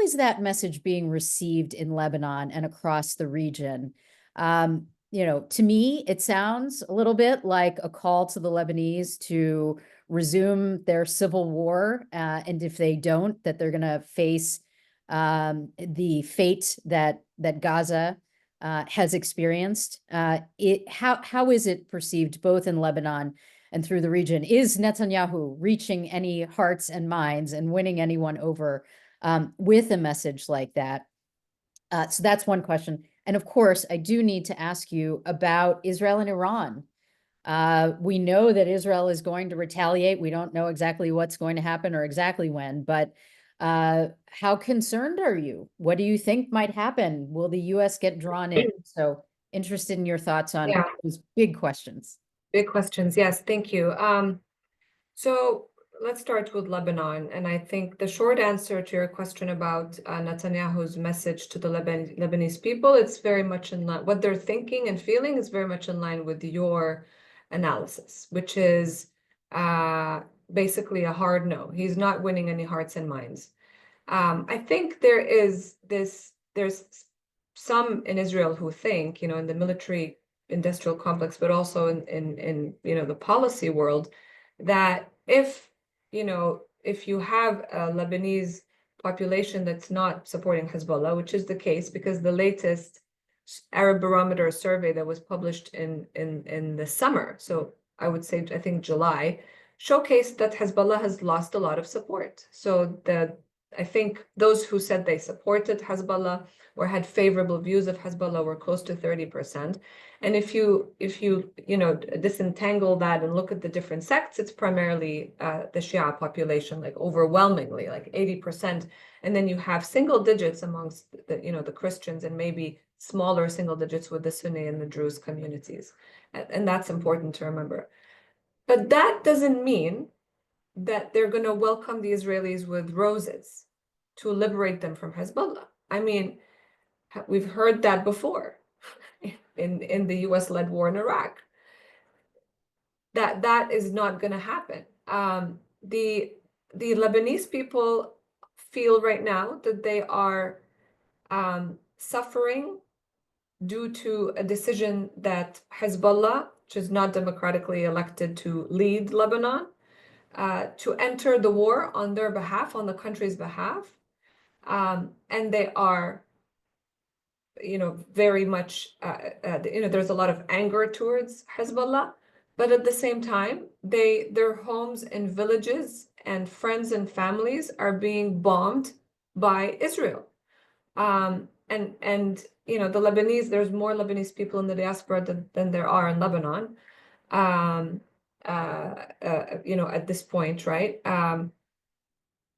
is that message being received in Lebanon and across the region? To me, it sounds a little bit like a call to the Lebanese to resume their civil war, and if they don't, that they're going to face the fate that Gaza has experienced. How is it perceived both in Lebanon and through the region? Is Netanyahu reaching any hearts and minds and winning anyone over with a message like that? So that's one question. And of course, I do need to ask you about Israel and Iran. We know that Israel is going to retaliate. We don't know exactly what's going to happen or exactly when, but how concerned are you? What do you think might happen? Will the U.S. get drawn in? So interested in your thoughts on those big questions. Big questions. Yes, thank you. So let's start with Lebanon. And I think the short answer to your question about Netanyahu's message to the Lebanese people, it's very much in line. What they're thinking and feeling is very much in line with your analysis, which is basically a hard no. He's not winning any hearts and minds. I think there's some in Israel who think, in the military industrial complex, but also in the policy world, that if you have a Lebanese population that's not supporting Hezbollah, which is the case because the latest Arab Barometer survey that was published in the summer, so I would say I think July, showcased that Hezbollah has lost a lot of support. So I think those who said they supported Hezbollah or had favorable views of Hezbollah were close to 30%. And if you disentangle that and look at the different sects, it's primarily the Shia population, like overwhelmingly, like 80%. And then you have single digits amongst the Christians and maybe smaller single digits with the Sunni and the Druze communities. And that's important to remember. But that doesn't mean that they're going to welcome the Israelis with roses to liberate them from Hezbollah. I mean, we've heard that before in the US-led war in Iraq. That is not going to happen. The Lebanese people feel right now that they are suffering due to a decision that Hezbollah, which is not democratically elected to lead Lebanon, to enter the war on their behalf, on the country's behalf. And they are, very much, there's a lot of anger towards Hezbollah, but at the same time, their homes and villages and friends and families are being bombed by Israel. And you know, the Lebanese, there's more Lebanese people in the diaspora than there are in Lebanon, you know, at this point, right? And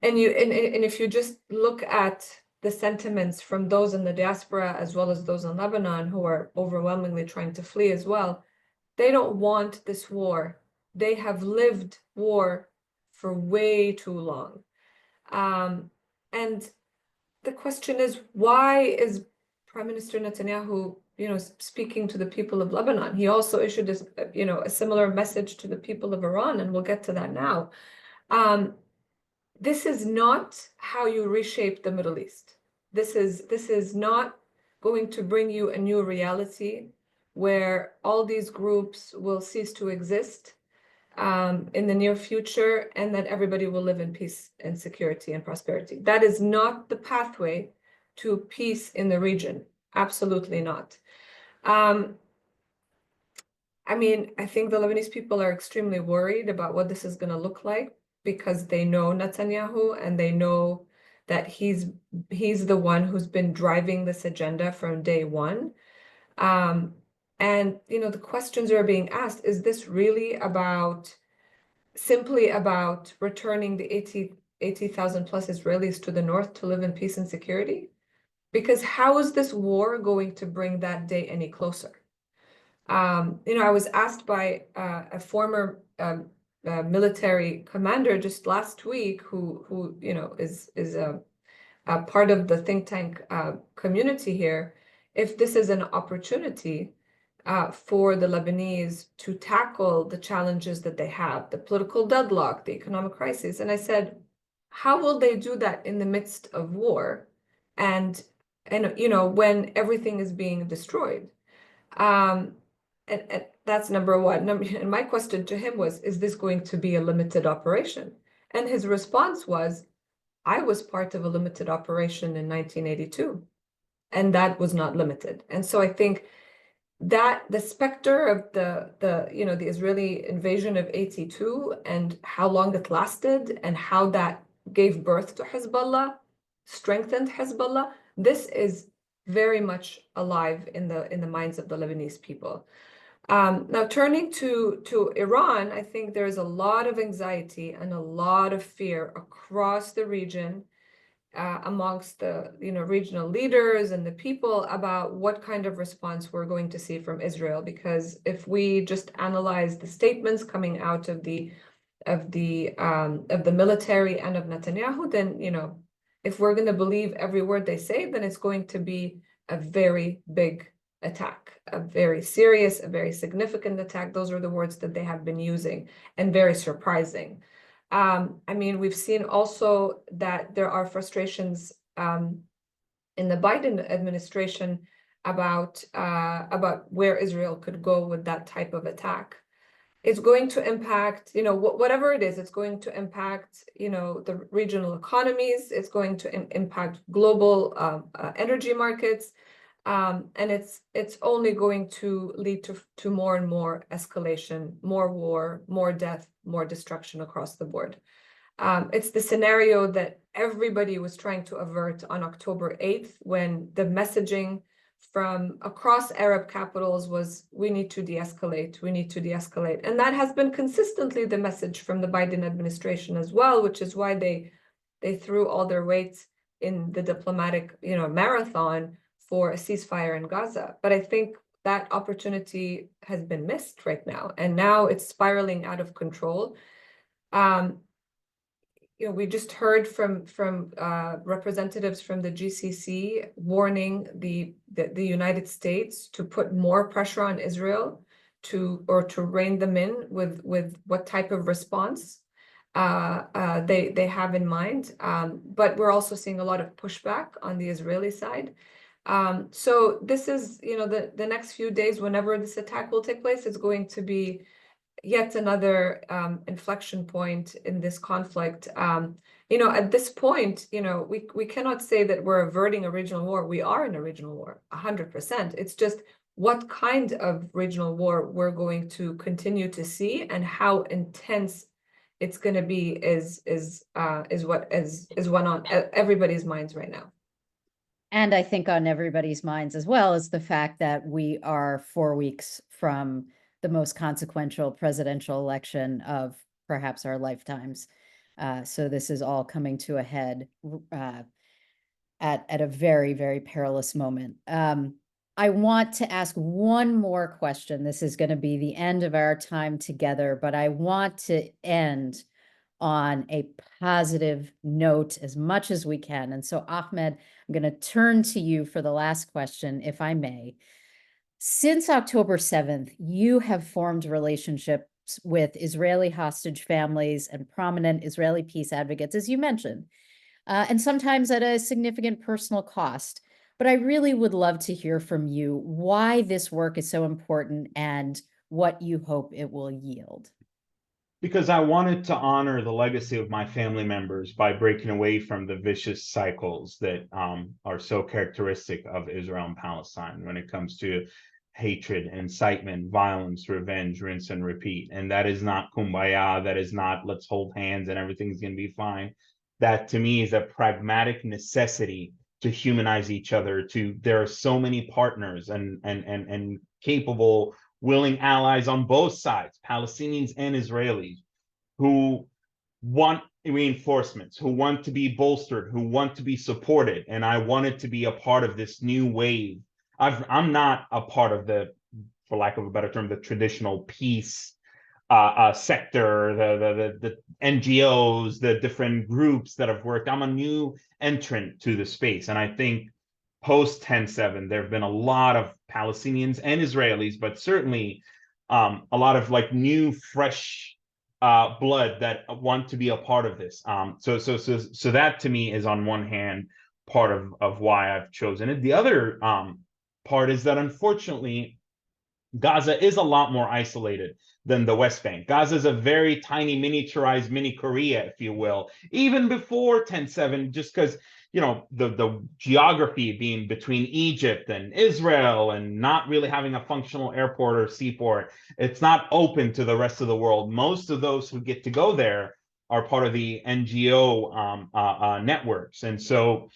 if you just look at the sentiments from those in the diaspora as well as those in Lebanon who are overwhelmingly trying to flee as well, they don't want this war. They have lived war for way too long. And the question is, why is Prime Minister Netanyahu, you know, speaking to the people of Lebanon? He also issued, you know, a similar message to the people of Iran, and we'll get to that now. This is not how you reshape the Middle East. This is not going to bring you a new reality where all these groups will cease to exist in the near future, and that everybody will live in peace and security and prosperity. That is not the pathway to peace in the region. Absolutely not. I mean, I think the Lebanese people are extremely worried about what this is going to look like, because they know Netanyahu and they know that he's the one who's been driving this agenda from day one. And, you know, the questions are being asked, is this really simply about returning the 80,000 plus Israelis to the north to live in peace and security? Because how is this war going to bring that day any closer? You know, I was asked by a former military commander just last week, who you know is a part of the think tank community here, if this is an opportunity for the Lebanese to tackle the challenges that they have, the political deadlock, the economic crisis. And I said, how will they do that in the midst of war, and you know, when everything is being destroyed? And that's number one. And my question to him was, is this going to be a limited operation? And his response was, I was part of a limited operation in 1982, and that was not limited. And so I think that the specter of the you know, the Israeli invasion of 82 and how long it lasted and how that gave birth to Hezbollah, strengthened Hezbollah, this is very much alive in the minds of the Lebanese people. Now, turning to Iran, I think there's a lot of anxiety and a lot of fear across the region, amongst the, you know, regional leaders and the people about what kind of response we're going to see from Israel. Because if we just analyze the statements coming out of the military and of Netanyahu, then, you know, if we're going to believe every word they say, then it's going to be a very big attack, a very serious, a very significant attack. Those are the words that they have been using, and very surprising. I mean, we've seen also that there are frustrations in the Biden administration about where Israel could go with that type of attack. It's going to impact, you know, whatever it is, it's going to impact, you know, the regional economies. It's going to impact global energy markets. And it's only going to lead to more and more escalation, more war, more death, more destruction across the board. It's the scenario that everybody was trying to avert on October 8th, when the messaging from across Arab capitals was, we need to de-escalate, we need to de-escalate. And that has been consistently the message from the Biden administration as well, which is why they threw all their weight in the diplomatic, you know, marathon for a ceasefire in Gaza. But I think that opportunity has been missed right now, and now it's spiraling out of control. You know, we just heard from representatives from the GCC warning the United States to put more pressure on Israel to rein them in with what type of response they have in mind. But we're also seeing a lot of pushback on the Israeli side. So this is, you know, the next few days, whenever this attack will take place, it's going to be yet another inflection point in this conflict. You know, at this point, you know, we cannot say that we're averting a regional war. We are in a regional war, 100%. It's just what kind of regional war we're going to continue to see, and how intense it's going to be is one on everybody's minds right now. And I think on everybody's minds as well is the fact that we are 4 weeks from the most consequential presidential election of perhaps our lifetimes. So this is all coming to a head at a very, very perilous moment. I want to ask one more question. This is going to be the end of our time together, but I want to end on a positive note as much as we can. And so, Ahmed, I'm going to turn to you for the last question, if I may. Since October 7th, you have formed relationships with Israeli hostage families and prominent Israeli peace advocates, as you mentioned, and sometimes at a significant personal cost. But I really would love to hear from you why this work is so important and what you hope it will yield. Because I wanted to honor the legacy of my family members by breaking away from the vicious cycles that are so characteristic of Israel and Palestine when it comes to hatred, incitement, violence, revenge, rinse and repeat. And that is not kumbaya. That is not let's hold hands and everything's going to be fine. That to me is a pragmatic necessity to humanize each other. There are so many partners and capable, willing allies on both sides, Palestinians and Israelis, who want reinforcements, who want to be bolstered, who want to be supported. And I wanted to be a part of this new wave. I'm not a part of the, for lack of a better term, the traditional peace sector, the NGOs, the different groups that have worked. I'm a new entrant to the space. And I think post 10/7, there have been a lot of Palestinians and Israelis, but certainly a lot of like new, fresh blood that want to be a part of this. So that to me is on one hand part of why I've chosen it. The other part is that unfortunately Gaza is a lot more isolated than the West Bank. Gaza is a very tiny, miniaturized mini Korea, if you will, even before 10/7, just because, you know, the geography being between Egypt and Israel and not really having a functional airport or seaport, it's not open to the rest of the world. Most of those who get to go there are part of the NGO networks. And so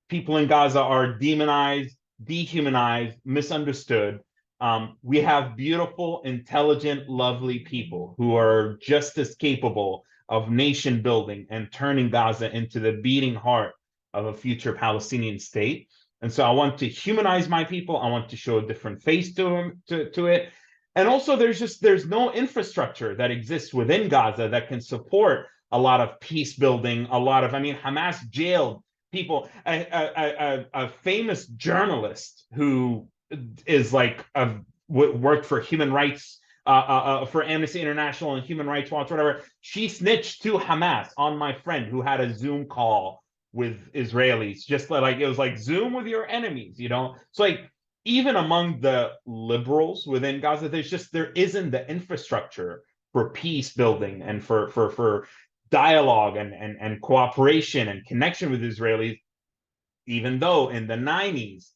people in Gaza are demonized, dehumanized, misunderstood. We have beautiful, intelligent, lovely people who are just as capable of nation building and turning Gaza into the beating heart of a future Palestinian state. And so I want to humanize my people. I want to show a different face to it. And also there's no infrastructure that exists within Gaza that can support a lot of peace building, Hamas jailed people. A famous journalist who is like worked for human rights, for Amnesty International and Human Rights Watch, whatever. She snitched to Hamas on my friend who had a Zoom call with Israelis, just like it was like Zoom with your enemies, you know. So like even among the liberals within Gaza, there isn't the infrastructure for peace building and for dialogue and cooperation and connection with Israelis. Even though in the 90s,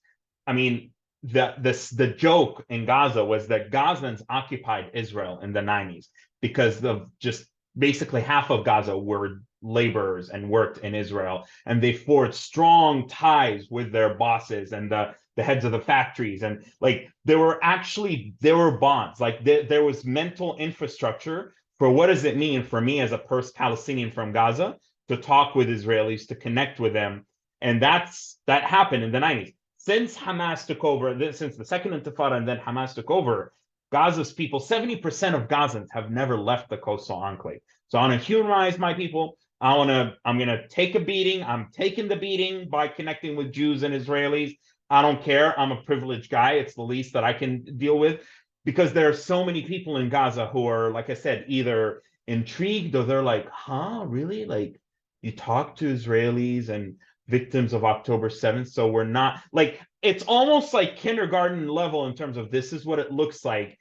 I mean, the joke in Gaza was that Gazans occupied Israel in the 90s because of just basically half of Gaza were laborers and worked in Israel, and they forged strong ties with their bosses and the heads of the factories, and like there were bonds, like there was mental infrastructure for what does it mean for me as a Palestinian from Gaza to talk with Israelis, to connect with them. And that happened in the 90s. Since Hamas took over, since the second Intifada and then Hamas took over, Gaza's people, 70% of Gazans have never left the coastal enclave. So I want to humanize my people. I'm going to take a beating. I'm taking the beating by connecting with Jews and Israelis. I don't care. I'm a privileged guy. It's the least that I can deal with, because there are so many people in Gaza who are, like I said, either intrigued or they're like, huh, really? Like, you talk to Israelis and victims of October 7th. So we're not like, it's almost like kindergarten level in terms of this is what it looks like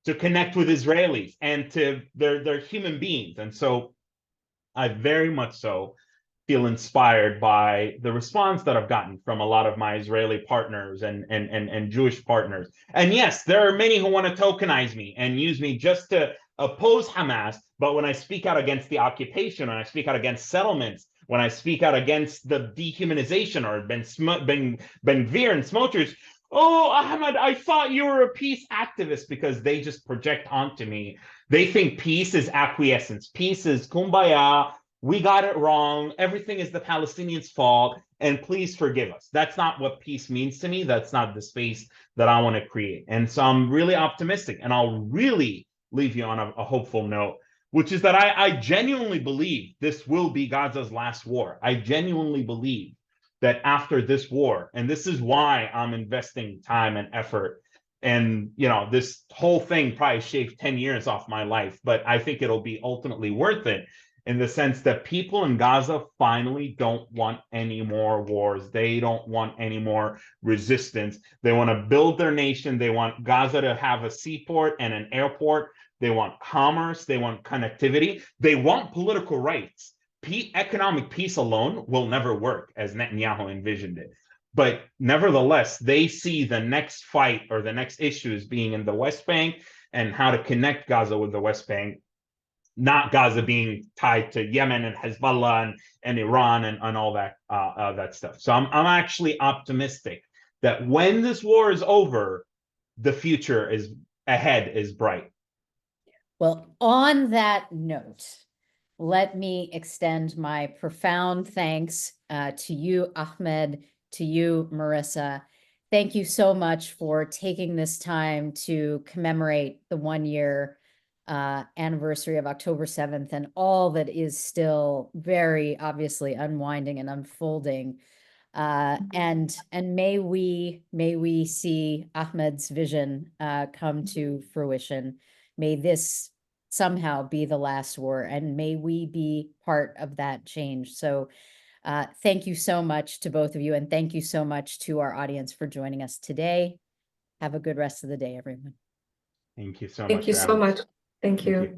to connect with Israelis and to they're human beings. And so I very much so feel inspired by the response that I've gotten from a lot of my Israeli partners and Jewish partners. And yes, there are many who want to tokenize me and use me just to oppose Hamas. But when I speak out against the occupation, when I speak out against settlements, when I speak out against the dehumanization or Ben Gvir and Smotrich, oh, Ahmed, I thought you were a peace activist, because they just project onto me. They think peace is acquiescence. Peace is kumbaya. We got it wrong. Everything is the Palestinians' fault. And please forgive us. That's not what peace means to me. That's not the space that I want to create. And so I'm really optimistic. And I'll really leave you on a hopeful note, which is that I genuinely believe this will be Gaza's last war. I genuinely believe that after this war, and this is why I'm investing time and effort, and this whole thing probably shaved 10 years off my life, but I think it'll be ultimately worth it, in the sense that people in Gaza finally don't want any more wars. They don't want any more resistance. They want to build their nation. They want Gaza to have a seaport and an airport. They want commerce. They want connectivity. They want political rights. Economic peace alone will never work, as Netanyahu envisioned it. But nevertheless, they see the next fight or the next issue as being in the West Bank, and how to connect Gaza with the West Bank, not Gaza being tied to Yemen and Hezbollah and Iran and all that stuff. So I'm actually optimistic that when this war is over, the future ahead is bright. Well, on that note, let me extend my profound thanks to you, Ahmed, to you, Marissa. Thank you so much for taking this time to commemorate the 1-year anniversary of October 7th and all that is still very obviously unwinding and unfolding. And may we see Ahmed's vision come to fruition. May this somehow be the last war, and may we be part of that change. So thank you so much to both of you, and thank you so much to our audience for joining us today. Have a good rest of the day, everyone. Thank you so much. Thank you so much. Thank you.